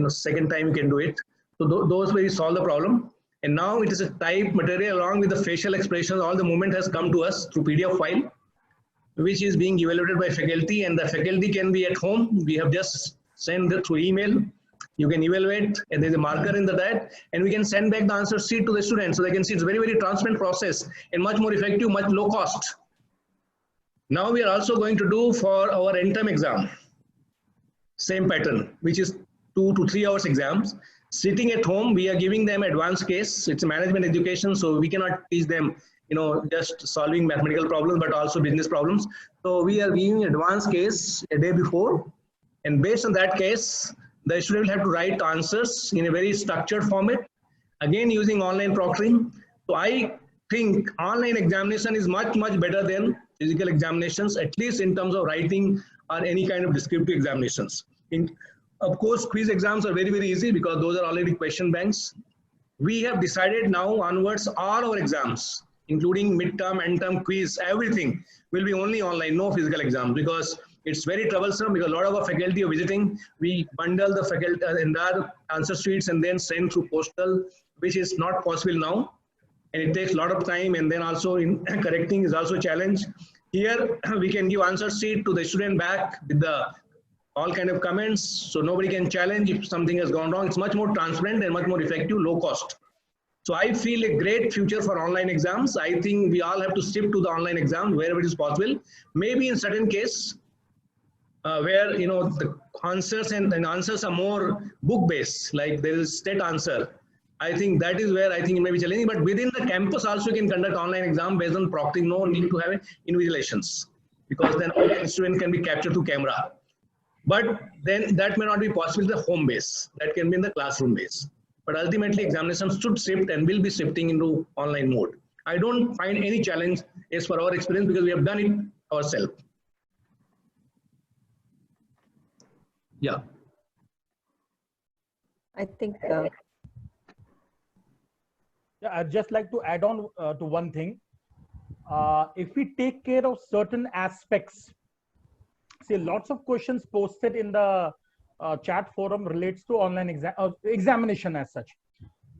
second time you can do it. So those way we solve the problem. And now it is a typed material along with the facial expressions. All the movement has come to us through PDF file, which is being evaluated by faculty, and the faculty can be at home. We have just sent it through email. You can evaluate, and there's a marker in that, and we can send back the answer sheet to the students, so they can see it's a very, very transparent process and much more effective, much low cost. Now we are also going to do for our end term exam, same pattern, which is 2 to 3 hours exams. Sitting at home, we are giving them advanced case. It's a management education, so we cannot teach them, just solving mathematical problems, but also business problems. So we are giving advanced case a day before, and based on that case, the student will have to write answers in a very structured format, again using online proctoring. So I think online examination is much, much better than physical examinations, at least in terms of writing or any kind of descriptive examinations. Of course, quiz exams are very, very easy, because those are already question banks. We have decided now onwards, all our exams, including midterm, end term, quiz, everything will be only online, no physical exams, because it's very troublesome, because a lot of our faculty are visiting. We bundle the faculty in the answer sheets and then send through postal, which is not possible now. And it takes a lot of time, and then also in correcting is also a challenge. Here, we can give answer sheet to the student back with the all kind of comments, so nobody can challenge if something has gone wrong. It's much more transparent and much more effective, low cost. So I feel a great future for online exams. I think we all have to shift to the online exam wherever it is possible. Maybe in certain case where the answers and answers are more book based, like there is state answer. I think that is where I think it may be challenging. But within the campus also you can conduct online exam based on proctoring. No need to have invigilations, because then all student can be captured through camera. But then that may not be possible in the home base. That can be in the classroom base. But ultimately examinations should shift and will be shifting into online mode. I don't find any challenge as per our experience, because we have done it ourselves. Yeah. I think. Yeah, I'd just like to add on to one thing. If we take care of certain aspects, see, lots of questions posted in the chat forum relates to online examination as such.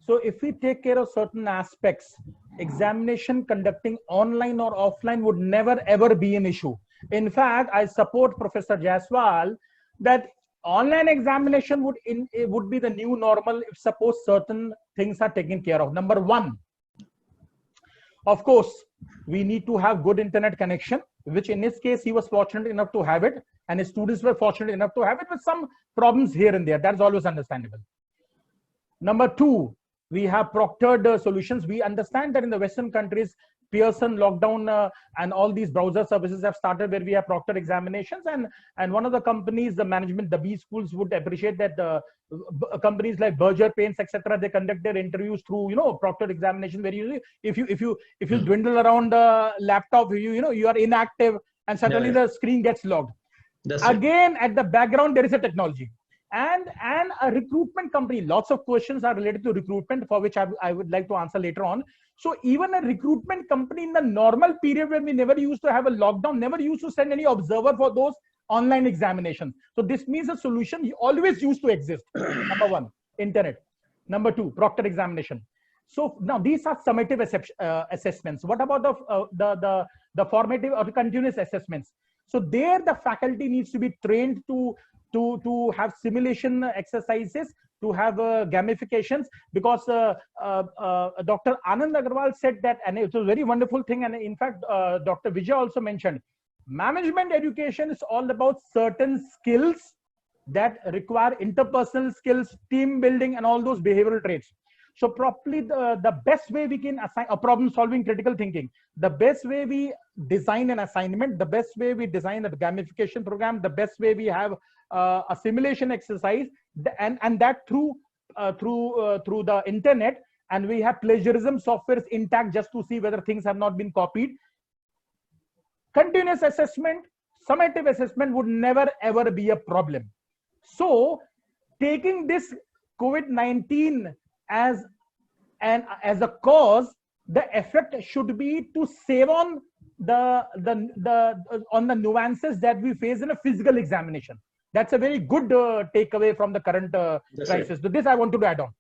So if we take care of certain aspects, examination conducting online or offline would never ever be an issue. In fact, I support Professor Jaiswal that online examination would be the new normal if suppose certain things are taken care of. Number one, of course, we need to have good internet connection, which in his case, he was fortunate enough to have it, and his students were fortunate enough to have it, with some problems here and there. That's always understandable. Number two, we have proctored solutions. We understand that in the Western countries, Pearson, Lockdown, and all these browser services have started where we have proctored examinations. And one of the companies, the management, the B schools would appreciate that companies like Berger Paints, etc., they conduct their interviews through, proctored examination, where if you dwindle around the laptop, you are inactive, and suddenly the screen gets logged. Again, at the background, there is a technology. And a recruitment company, lots of questions are related to recruitment, for which I would like to answer later on. So even a recruitment company in the normal period when we never used to have a lockdown, never used to send any observer for those online examinations. So this means a solution always used to exist. Number one, internet. Number two, proctor examination. So now these are summative assessments. What about the formative or the continuous assessments? So there the faculty needs to be trained to have simulation exercises, to have gamifications, because Dr. Anand Agarwal said that, and it was a very wonderful thing. And in fact, Dr. Vijay also mentioned, management education is all about certain skills that require interpersonal skills, team building, and all those behavioral traits. So probably the best way we can assign a problem solving, critical thinking, the best way we design an assignment, the best way we design a gamification program, the best way we have a simulation exercise, and that through the internet, and we have plagiarism softwares intact just to see whether things have not been copied. Continuous assessment, summative assessment would never ever be a problem. So taking this COVID-19 as a cause, the effect should be to save on the nuances that we face in a physical examination. That's a very good takeaway from the current crisis. So this I wanted to add on.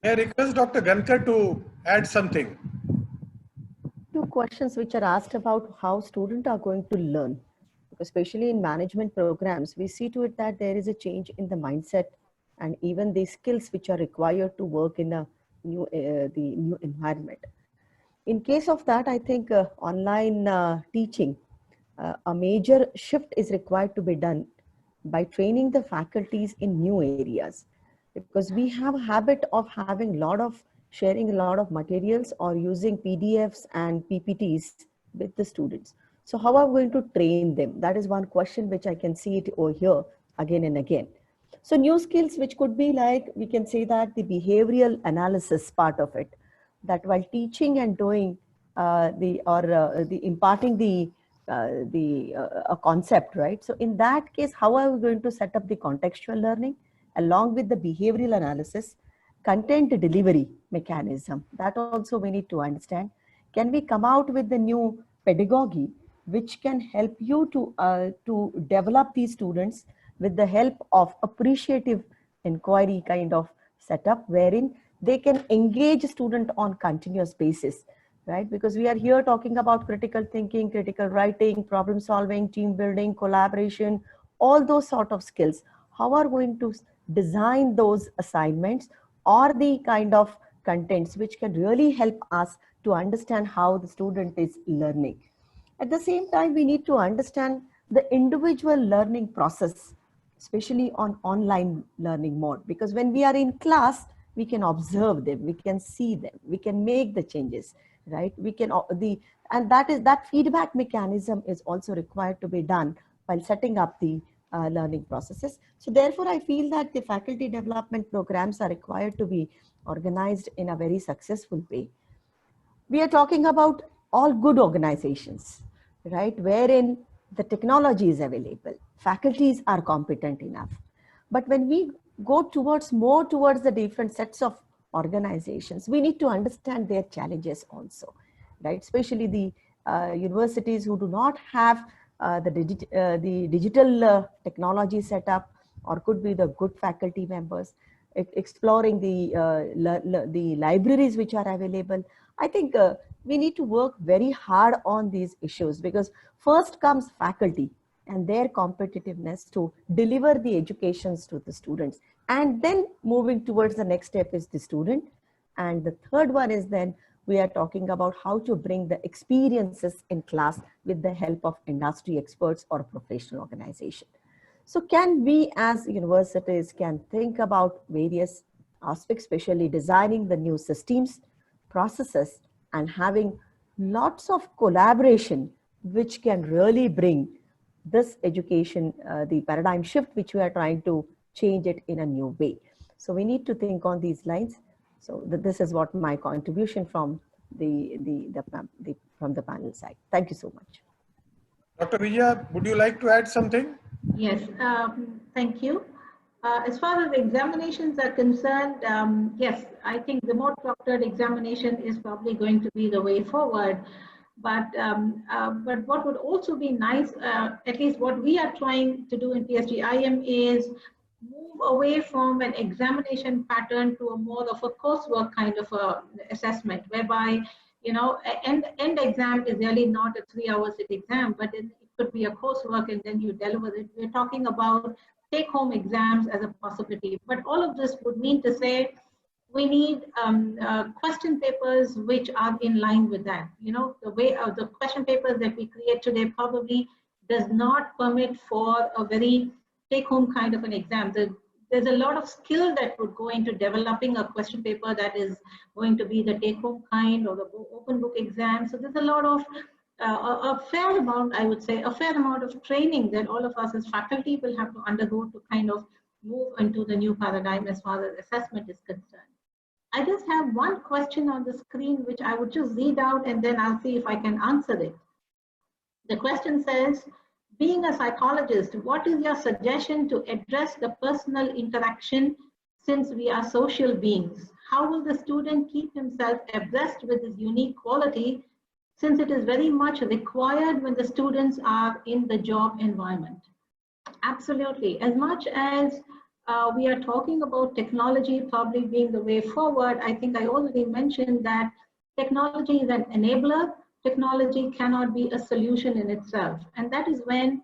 May I request Dr. Gankar to add something? Two questions which are asked about how students are going to learn, especially in management programs. We see to it that there is a change in the mindset and even the skills which are required to work in the new environment. In case of that, I think online teaching, a major shift is required to be done by training the faculties in new areas, because we have a habit of having sharing a lot of materials or using PDFs and PPTs with the students. So how are we going to train them? That is one question which I can see it over here again and again. So new skills, which could be like, we can say that the behavioral analysis part of it, that while teaching and doing imparting a concept, right? So in that case, how are we going to set up the contextual learning along with the behavioral analysis, content delivery mechanism? That also we need to understand. Can we come out with the new pedagogy which can help you to develop these students with the help of appreciative inquiry kind of setup, wherein they can engage student on continuous basis. right? Because we are here talking about critical thinking, critical writing, problem solving, team building, collaboration, all those sort of skills. How are we going to design those assignments or the kind of contents which can really help us to understand how the student is learning? At the same time, we need to understand the individual learning process, especially on online learning mode, because when we are in class, we can observe them, we can see them, we can make the changes, right? We can and that feedback mechanism is also required to be done while setting up the learning processes. So therefore, I feel that the faculty development programs are required to be organized in a very successful way. We are talking about all good organizations, right? Wherein the technology is available, faculties are competent enough. But when we go more towards the different sets of organizations, we need to understand their challenges also, right? Especially the universities who do not have the digital technology set up, or could be the good faculty members, exploring the libraries which are available. I think we need to work very hard on these issues, because first comes faculty and their competitiveness to deliver the educations to the students. And then moving towards the next step is the student. And the third one is then we are talking about how to bring the experiences in class with the help of industry experts or professional organization. So can we as universities can think about various aspects, especially designing the new systems, processes, and having lots of collaboration, which can really bring this education, the paradigm shift, which we are trying to change it in a new way. So we need to think on these lines. So this is what my contribution from from the panel side. Thank you so much. Dr. Vijaya, would you like to add something? Yes, thank you. As far as examinations are concerned, yes, I think the more proctored examination is probably going to be the way forward. But what would also be nice, at least what we are trying to do in PSGIM, is move away from an examination pattern to a more of a coursework kind of a assessment, whereby, you know, end exam is really not a 3-hour sit exam, but it could be a coursework and then you deliver it. We're talking about take-home exams as a possibility, but all of this would mean to say we need question papers which are in line with that. You know, the way of the question papers that we create today probably does not permit for a very take-home kind of an exam. There's a lot of skill that would go into developing a question paper that is going to be the take-home kind or the open book exam. So there's a lot of a fair amount, I would say, a fair amount of training that all of us as faculty will have to undergo to kind of move into the new paradigm as far as assessment is concerned. I just have one question on the screen, which I would just read out and then I'll see if I can answer it. The question says, being a psychologist, what is your suggestion to address the personal interaction since we are social beings? How will the student keep himself abreast with his unique quality, since it is very much required when the students are in the job environment? Absolutely. As much as we are talking about technology probably being the way forward, I think I already mentioned that technology is an enabler. Technology cannot be a solution in itself. And that is when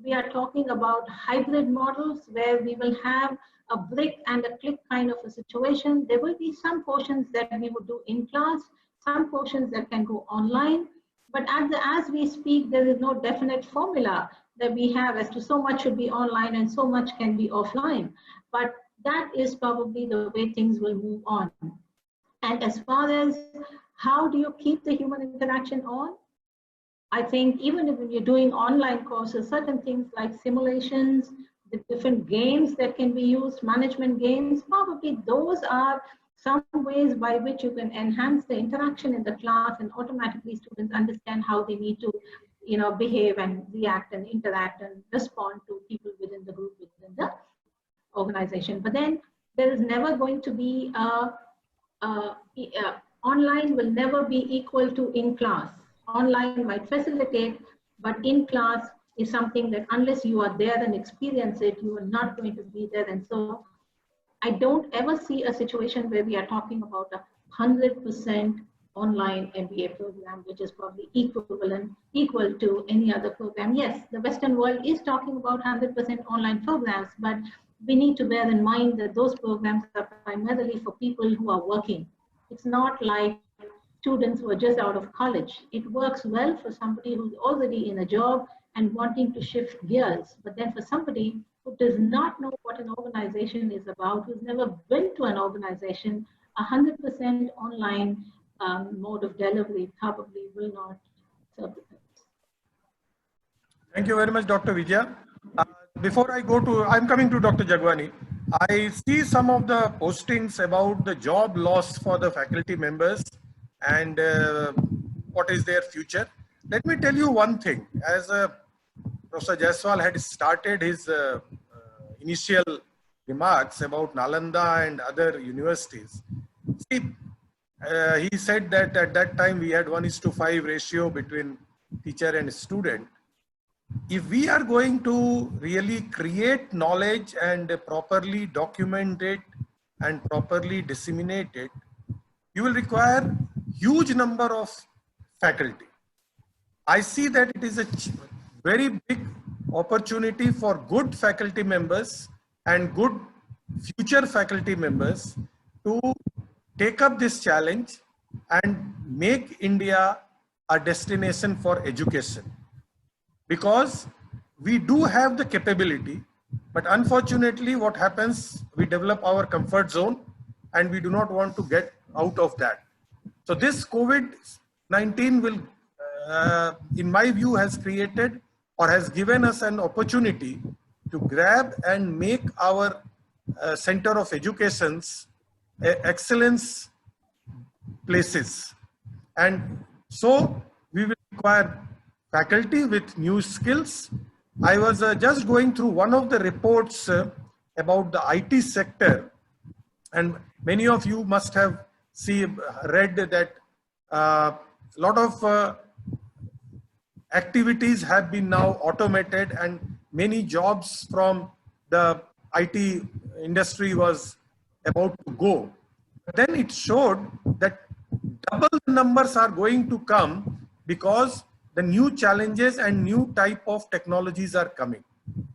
we are talking about hybrid models where we will have a brick and a click kind of a situation. There will be some portions that we would do in class, some portions that can go online. But as we speak, there is no definite formula that we have as to so much should be online and so much can be offline. But that is probably the way things will move on. And as far as how do you keep the human interaction on? I think even if you're doing online courses, certain things like simulations, the different games that can be used, management games, probably those are some ways by which you can enhance the interaction in the class and automatically students understand how they need to, you know, behave and react and interact and respond to people within the group, within the organization. But then there is never going to be online will never be equal to in class. Online might facilitate, but in class is something that unless you are there and experience it, you are not going to be there. And so I don't ever see a situation where we are talking about 100% online MBA program, which is probably equal to any other program. Yes, the Western world is talking about 100% online programs, but we need to bear in mind that those programs are primarily for people who are working. It's not like students who are just out of college. It works well for somebody who's already in a job and wanting to shift gears. But then for somebody who does not know what an organization is about, who's never been to an organization, 100% online mode of delivery probably will not serve the purpose. Thank you very much, Dr. Vijaya. Before I go to, I'm coming to Dr. Jagwani. I see some of the postings about the job loss for the faculty members and what is their future. Let me tell you one thing. As Professor Jaiswal had started his initial remarks about Nalanda and other universities, see, he said that at that time we had 1:5 ratio between teacher and student. If we are going to really create knowledge and properly document it and properly disseminate it, you will require huge number of faculty. I see that it is a very big opportunity for good faculty members and good future faculty members to take up this challenge and make India a destination for education. Because we do have the capability, but unfortunately what happens, we develop our comfort zone and we do not want to get out of that. So this COVID-19 will, in my view, has created or has given us an opportunity to grab and make our center of educations excellence places. And so we will require faculty with new skills. I was just going through one of the reports about the IT sector, and many of you must have read that a lot of activities have been now automated and many jobs from the IT industry was about to go. But then it showed that double the numbers are going to come because the new challenges and new type of technologies are coming.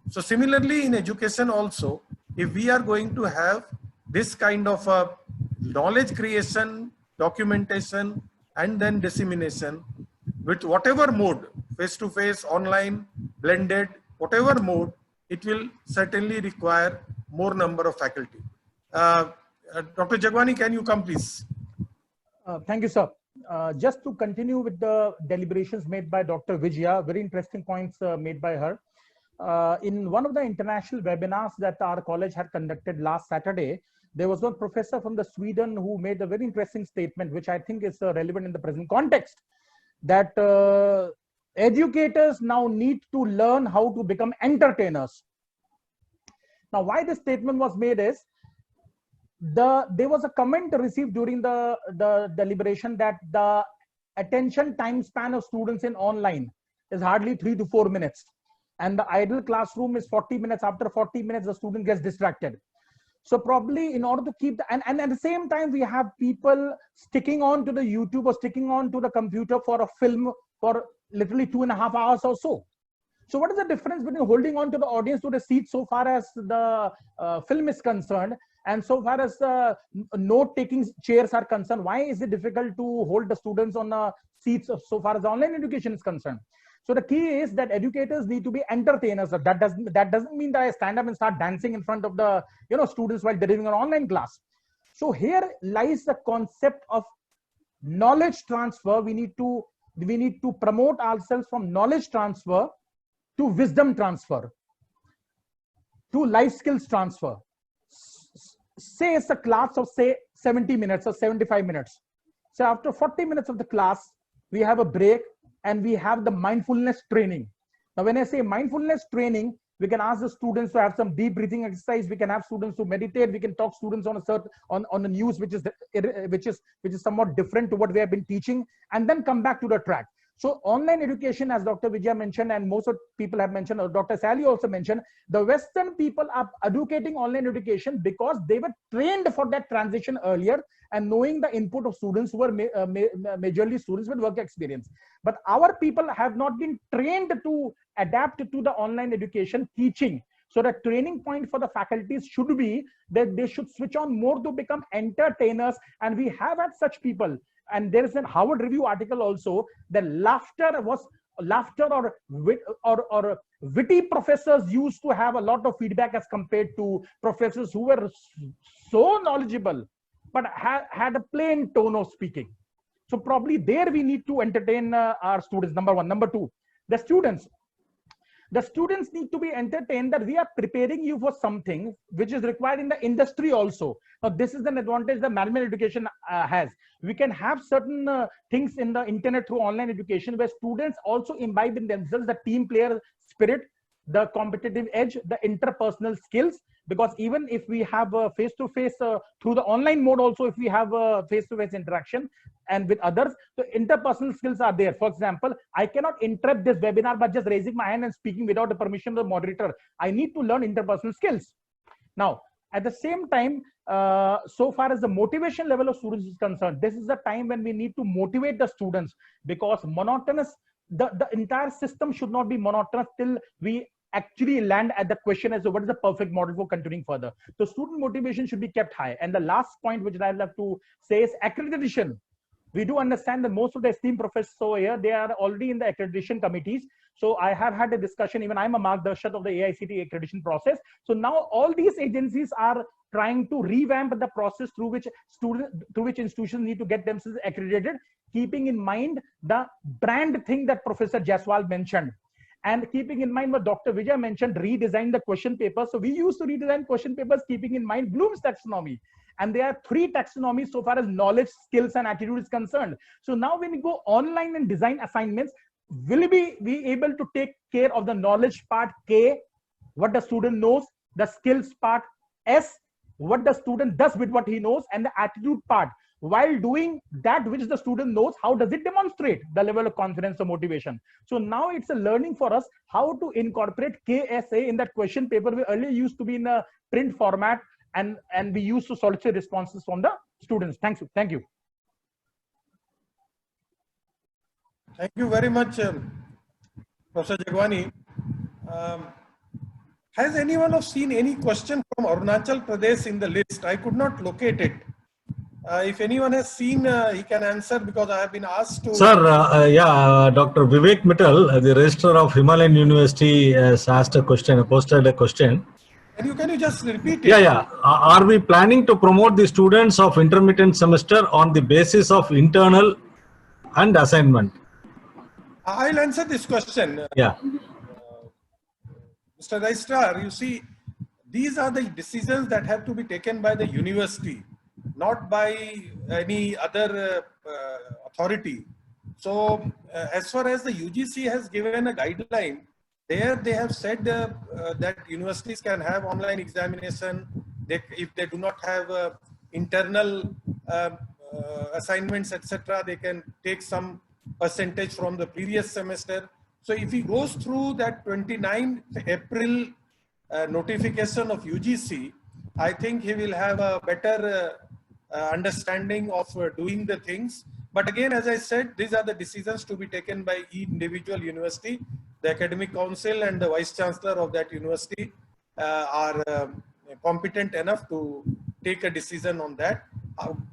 So similarly in education also, if we are going to have this kind of knowledge creation, documentation, and then dissemination with whatever mode, face-to-face, online, blended, whatever mode, it will certainly require more number of faculty. Dr. Jagwani, can you come please? Thank you, sir. Just to continue with the deliberations made by Dr. Vijaya, very interesting points made by her. In one of the international webinars that our college had conducted last Saturday, there was one professor from the Sweden who made a very interesting statement, which I think is relevant in the present context, that educators now need to learn how to become entertainers. Now, why this statement was made is, there was a comment received during the deliberation that the attention time span of students in online is hardly 3 to 4 minutes. And the ideal classroom is 40 minutes. After 40 minutes, the student gets distracted. So probably in order to keep and at the same time, we have people sticking on to the YouTube or sticking on to the computer for a film for literally 2.5 hours or so. So what is the difference between holding on to the audience to the seat so far as the film is concerned, and so far as note-taking chairs are concerned? Why is it difficult to hold the students on the seats so far as online education is concerned? So the key is that educators need to be entertainers. That doesn't mean that I stand up and start dancing in front of the students while delivering an online class. So here lies the concept of knowledge transfer. We need to promote ourselves from knowledge transfer to wisdom transfer, to life skills transfer. Say it's a class of say 70 minutes or 75 minutes. So after 40 minutes of the class, we have a break and we have the mindfulness training. Now, when I say mindfulness training, we can ask the students to have some deep breathing exercise. We can have students to meditate. We can talk students on the news, which is somewhat different to what we have been teaching, and then come back to the track. So online education, as Dr. Vijaya mentioned, and most of people have mentioned, or Dr. Sally also mentioned, the Western people are educating online education because they were trained for that transition earlier and knowing the input of students who were majorly students with work experience. But our people have not been trained to adapt to the online education teaching. So the training point for the faculties should be that they should switch on more to become entertainers. And we have had such people. And there is a Harvard Review article also that laughter or witty professors used to have a lot of feedback as compared to professors who were so knowledgeable but had a plain tone of speaking. So probably there we need to entertain our students, number one. Number two, the students need to be entertained that we are preparing you for something which is required in the industry also. Now, this is an advantage that management education has. We can have certain things in the internet through online education where students also imbibe in themselves the team player spirit, the competitive edge, the interpersonal skills. Because even if we have face-to-face through the online mode also, if we have face-to-face interaction and with others, so interpersonal skills are there. For example, I cannot interrupt this webinar by just raising my hand and speaking without the permission of the moderator. I need to learn interpersonal skills. Now, at the same time, so far as the motivation level of students is concerned, this is the time when we need to motivate the students, because the entire system should not be monotonous till we actually land at the question as to what is the perfect model for continuing further. So student motivation should be kept high. And the last point which I'd love to say is accreditation. We do understand that most of the esteemed professors over here, they are already in the accreditation committees. So I have had a discussion, even I'm a Margdarshat of the AICTE accreditation process. So now all these agencies are trying to revamp the process through which institutions need to get themselves accredited, keeping in mind the brand thing that Professor Jaiswal mentioned. And keeping in mind what Dr. Vijay mentioned, redesign the question papers. So we used to redesign question papers keeping in mind Bloom's taxonomy. And there are 3 taxonomies so far as knowledge, skills, and attitude is concerned. So now when we go online and design assignments, will we be able to take care of the knowledge part, K, what the student knows, the skills part, S, what the student does with what he knows, and the attitude part. While doing that which the student knows, how does it demonstrate the level of confidence or motivation? So now it's a learning for us how to incorporate KSA in that question paper. We earlier used to be in a print format, and we used to solicit responses from the students. Thank you. Thank you. Thank you very much, Professor Jagwani. Has anyone seen any question from Arunachal Pradesh in the list? I could not locate it. If anyone has seen, he can answer, because I have been asked to. Sir, Dr. Vivek Mittal, the registrar of Himalayan University, has asked a question, posted a question. Can you just repeat it? Yeah. Are we planning to promote the students of intermittent semester on the basis of internal and assignment? I'll answer this question. Yeah. Mr. Registrar, you see, these are the decisions that have to be taken by the university, not by any other authority. So as far as the UGC has given a guideline, there they have said that universities can have online examination. If they do not have internal assignments, etc., they can take some percentage from the previous semester. So if he goes through that 29th April notification of UGC, I think he will have a better understanding of doing the things. But again, as I said, these are the decisions to be taken by each individual university. The academic council and the vice chancellor of that university are competent enough to take a decision on that.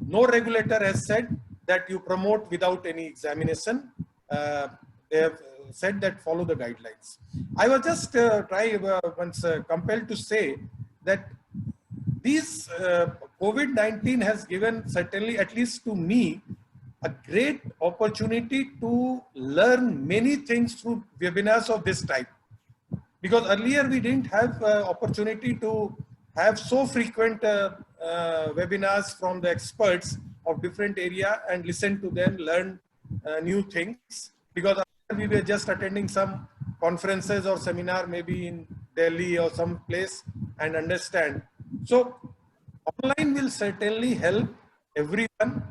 No regulator has said that you promote without any examination. They have said that follow the guidelines. I was just compelled to say that these COVID-19 has given, certainly at least to me, a great opportunity to learn many things through webinars of this type. Because earlier we didn't have opportunity to have so frequent webinars from the experts of different area and listen to them, learn new things. Because we were just attending some conferences or seminar, maybe in Delhi or some place, and understand. So online will certainly help everyone.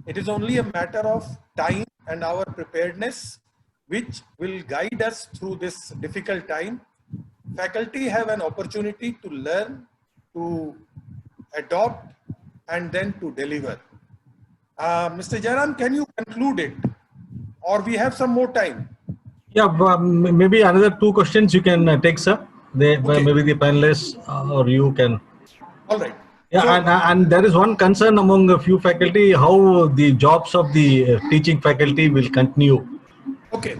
It is only a matter of time and our preparedness, which will guide us through this difficult time. Faculty have an opportunity to learn, to adopt, and then to deliver. Mr. Jairam, can you conclude it? Or we have some more time? Yeah, maybe another 2 questions you can take, sir. Okay. Maybe the panelists or you can. All right. Yeah, So- and there is one concern among a few faculty, how the jobs of the teaching faculty will continue. Okay.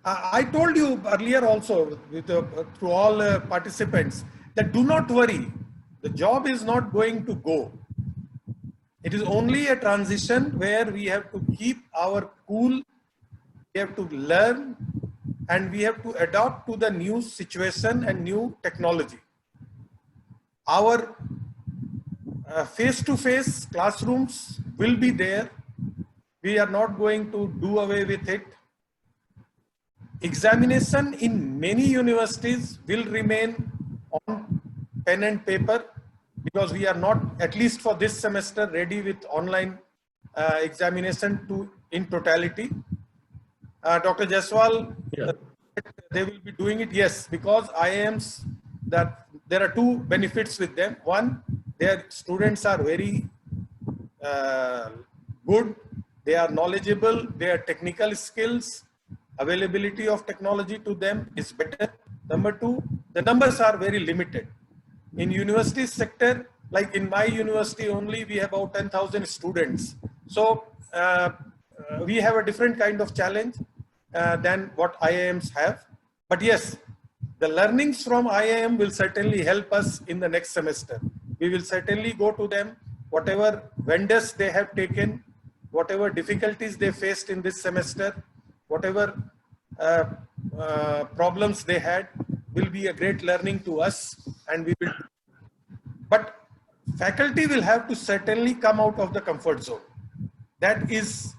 I told you earlier also with, to all participants that do not worry. The job is not going to go. It is only a transition where we have to keep our cool, we have to learn, and we have to adapt to the new situation and new technology. Our face-to-face classrooms will be there. We are not going to do away with it. Examination in many universities will remain on pen and paper because we are not, at least for this semester, ready with online examination in totality. Dr. Jaiswal, they will be doing it, yes, because IIMs, that there are 2 benefits with them. One, their students are very good, they are knowledgeable, their technical skills, availability of technology to them is better. Number 2, the numbers are very limited. In university sector, like in my university only, we have about 10,000 students. So we have a different kind of challenge than what IIMs have. But yes, the learnings from IIM will certainly help us in the next semester. We will certainly go to them, whatever vendors they have taken, whatever difficulties they faced in this semester, whatever problems they had will be a great learning to us, and we will. But faculty will have to certainly come out of the comfort zone. That is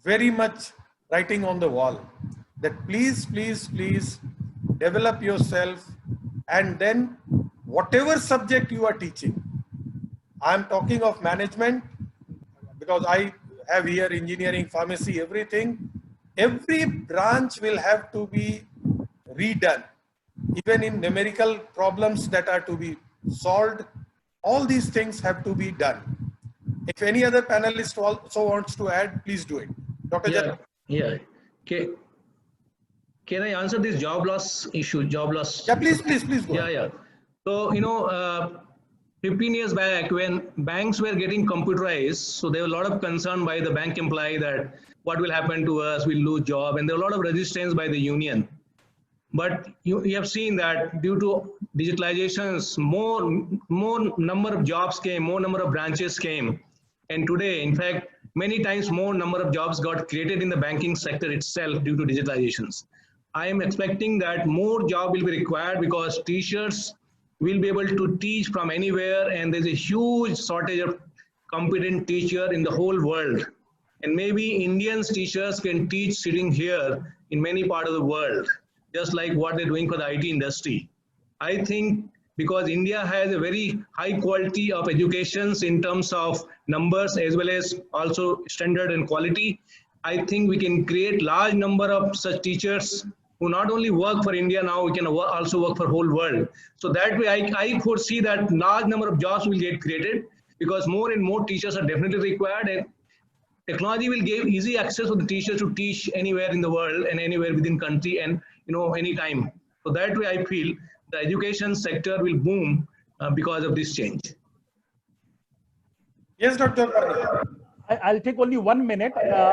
very much writing on the wall. That please, please, please develop yourself, and then whatever subject you are teaching. I am talking of management because I have here engineering, pharmacy, everything. Every branch will have to be redone. Even in numerical problems that are to be solved, all these things have to be done. If any other panelist also wants to add, please do it. Dr. Jairam. Yeah. Okay. Can I answer this job loss issue? Job loss. Yeah, please go. Yeah. So, 15 years back when banks were getting computerized, so there was a lot of concern by the bank employee that what will happen to us, we'll lose job, and there was a lot of resistance by the union. But you have seen that due to digitalizations, more number of jobs came, more number of branches came. And today, in fact, many times more number of jobs got created in the banking sector itself due to digitalizations. I am expecting that more job will be required because teachers will be able to teach from anywhere, and there's a huge shortage of competent teacher in the whole world. And maybe Indian teachers can teach sitting here in many parts of the world, just like what they're doing for the IT industry. I think because India has a very high quality of educations in terms of numbers as well as also standard and quality, I think we can create large number of such teachers who not only work for India now, we can also work for whole world. So that way I foresee that large number of jobs will get created because more and more teachers are definitely required, and technology will give easy access for the teachers to teach anywhere in the world and anywhere within country and anytime. So that way I feel the education sector will boom because of this change. Yes, Dr. I'll take only 1 minute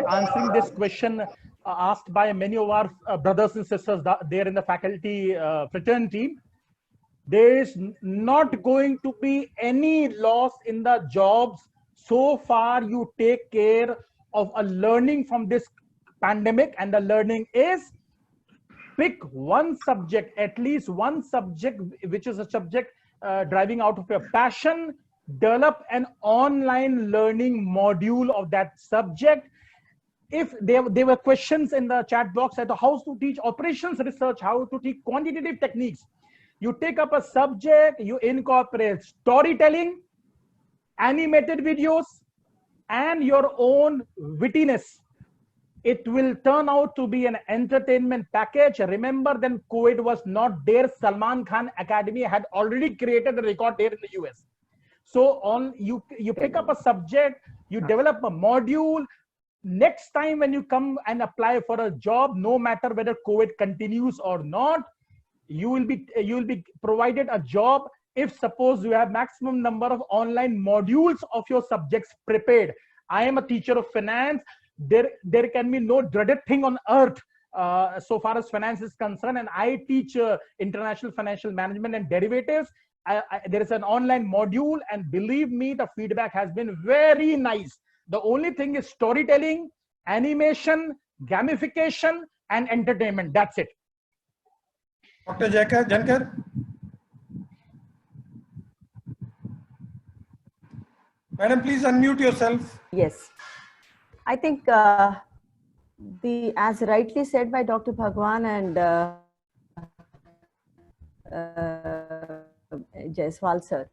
answering this question asked by many of our brothers and sisters there in the faculty fraternity. There is not going to be any loss in the jobs so far you take care of a learning from this pandemic, and the learning is pick one subject, at least one subject, which is a subject driving out of your passion, develop an online learning module of that subject. If there were questions in the chat box at how to teach operations research, how to teach quantitative techniques, you take up a subject, you incorporate storytelling, animated videos, and your own wittiness it will turn out to be an entertainment package. Remember, then COVID was not there. Salman Khan Academy had already created a record there in the US. So you pick up a subject, you develop a module. Next time when you come and apply for a job, no matter whether COVID continues or not, you will be provided a job if suppose you have maximum number of online modules of your subjects prepared. I am a teacher of finance. There can be no dreaded thing on earth so far as finance is concerned, and I teach international financial management and derivatives. There is an online module, and believe me, the feedback has been very nice. The only thing is storytelling, animation, gamification, and entertainment. That's it. Dr. Jankar? Madam, please unmute yourself. Yes. I think as rightly said by Dr. Bhagwan and Jaiswal sir,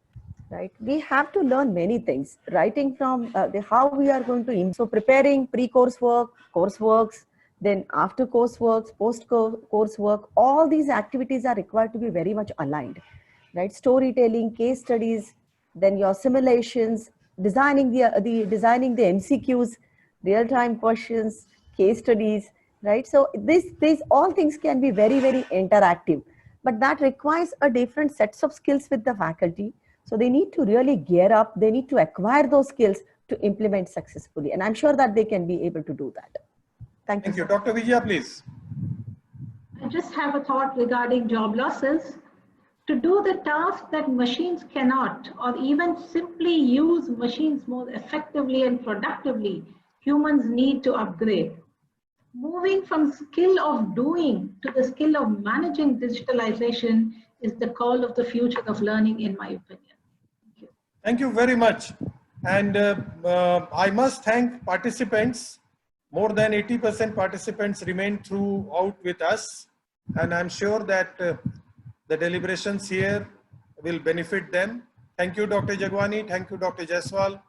right? We have to learn many things, writing from how we are going to, so preparing pre-course work, courseworks, then after coursework, post-coursework, all these activities are required to be very much aligned, right? Storytelling, case studies, then your simulations, designing the MCQs, real-time questions, case studies, right? So these all things can be very, very interactive, but that requires a different sets of skills with the faculty. So they need to really gear up. They need to acquire those skills to implement successfully. And I'm sure that they can be able to do that. Thank you. Dr. Vijaya, please. I just have a thought regarding job losses. To do the task that machines cannot, or even simply use machines more effectively and productively, humans need to upgrade. Moving from skill of doing to the skill of managing digitalization is the call of the future of learning, in my opinion. Thank you. Thank you very much. And I must thank participants. More than 80% participants remain throughout with us. And I'm sure that the deliberations here will benefit them. Thank you, Dr. Jagwani. Thank you, Dr. Jaiswal.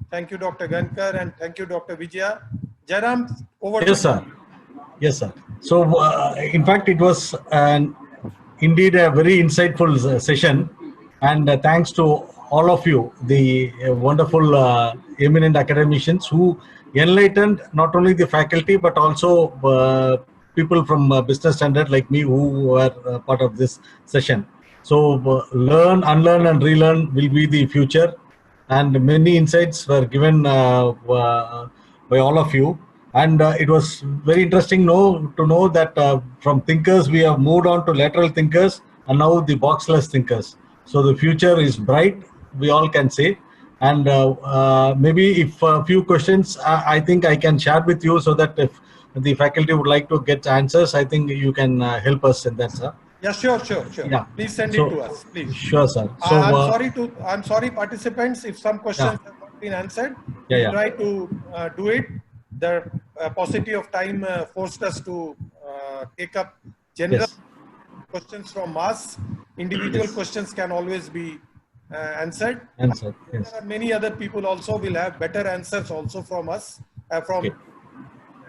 Thank you, Dr. Gankar. And thank you, Dr. Vijaya. Jairam, over to you. Yes, sir. Yes, sir. So, in fact, it was indeed a very insightful session. And thanks to all of you, the wonderful eminent academicians who enlightened not only the faculty, but also people from Business Standard like me who were part of this session. So learn, unlearn and relearn will be the future, and many insights were given by all of you. And it was very interesting to know that from thinkers we have moved on to lateral thinkers and now the boxless thinkers. So the future is bright, we all can say. And maybe if a few questions I think I can share with you, so that if the faculty would like to get answers, I think you can help us in that, sir. Yeah, sure. Yeah. Please send it to us, please. Sure, sir. So I'm sorry, participants, if some questions have not been answered. Yeah. Try to do it. The paucity of time forced us to take up general questions from us. Individual questions can always be answered. Yes. There are many other people also will have better answers also from us,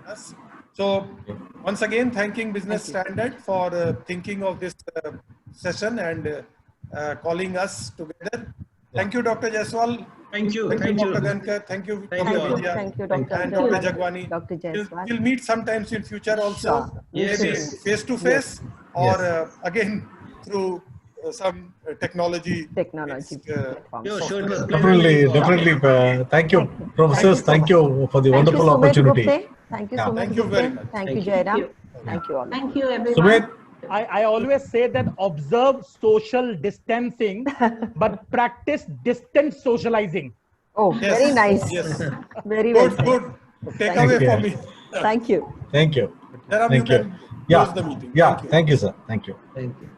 us. So once again, thanking Business Standard for thinking of this session and calling us together. Thank you, Dr. Jaiswal. Thank you. Thank you, Dr. Gankar. Thank you, Dr. Vijaya. Thank you, Dr. And Dr. Jagwani. Dr. Jaiswal. We'll meet sometimes in future also. Yes, Maybe yes. face to face or again through some technology. Technology. Sure, it was Definitely. Thank you, professors. Thank you for the wonderful opportunity. Thank you, Yeah. Sumit Thank you very Gupte. much. Thank you, Jairam. Thank you all. Thank you, everyone. Sumit, I always say that observe social distancing, but practice distant socializing. Oh, Yes, very nice. Yes. Very well Good, said. good. Take Thank away you. for me. Thank you. thank you. Jairam, Thank you you. can Yeah. close the meeting. Yeah. Thank you. Thank you, sir. Thank you. Thank you.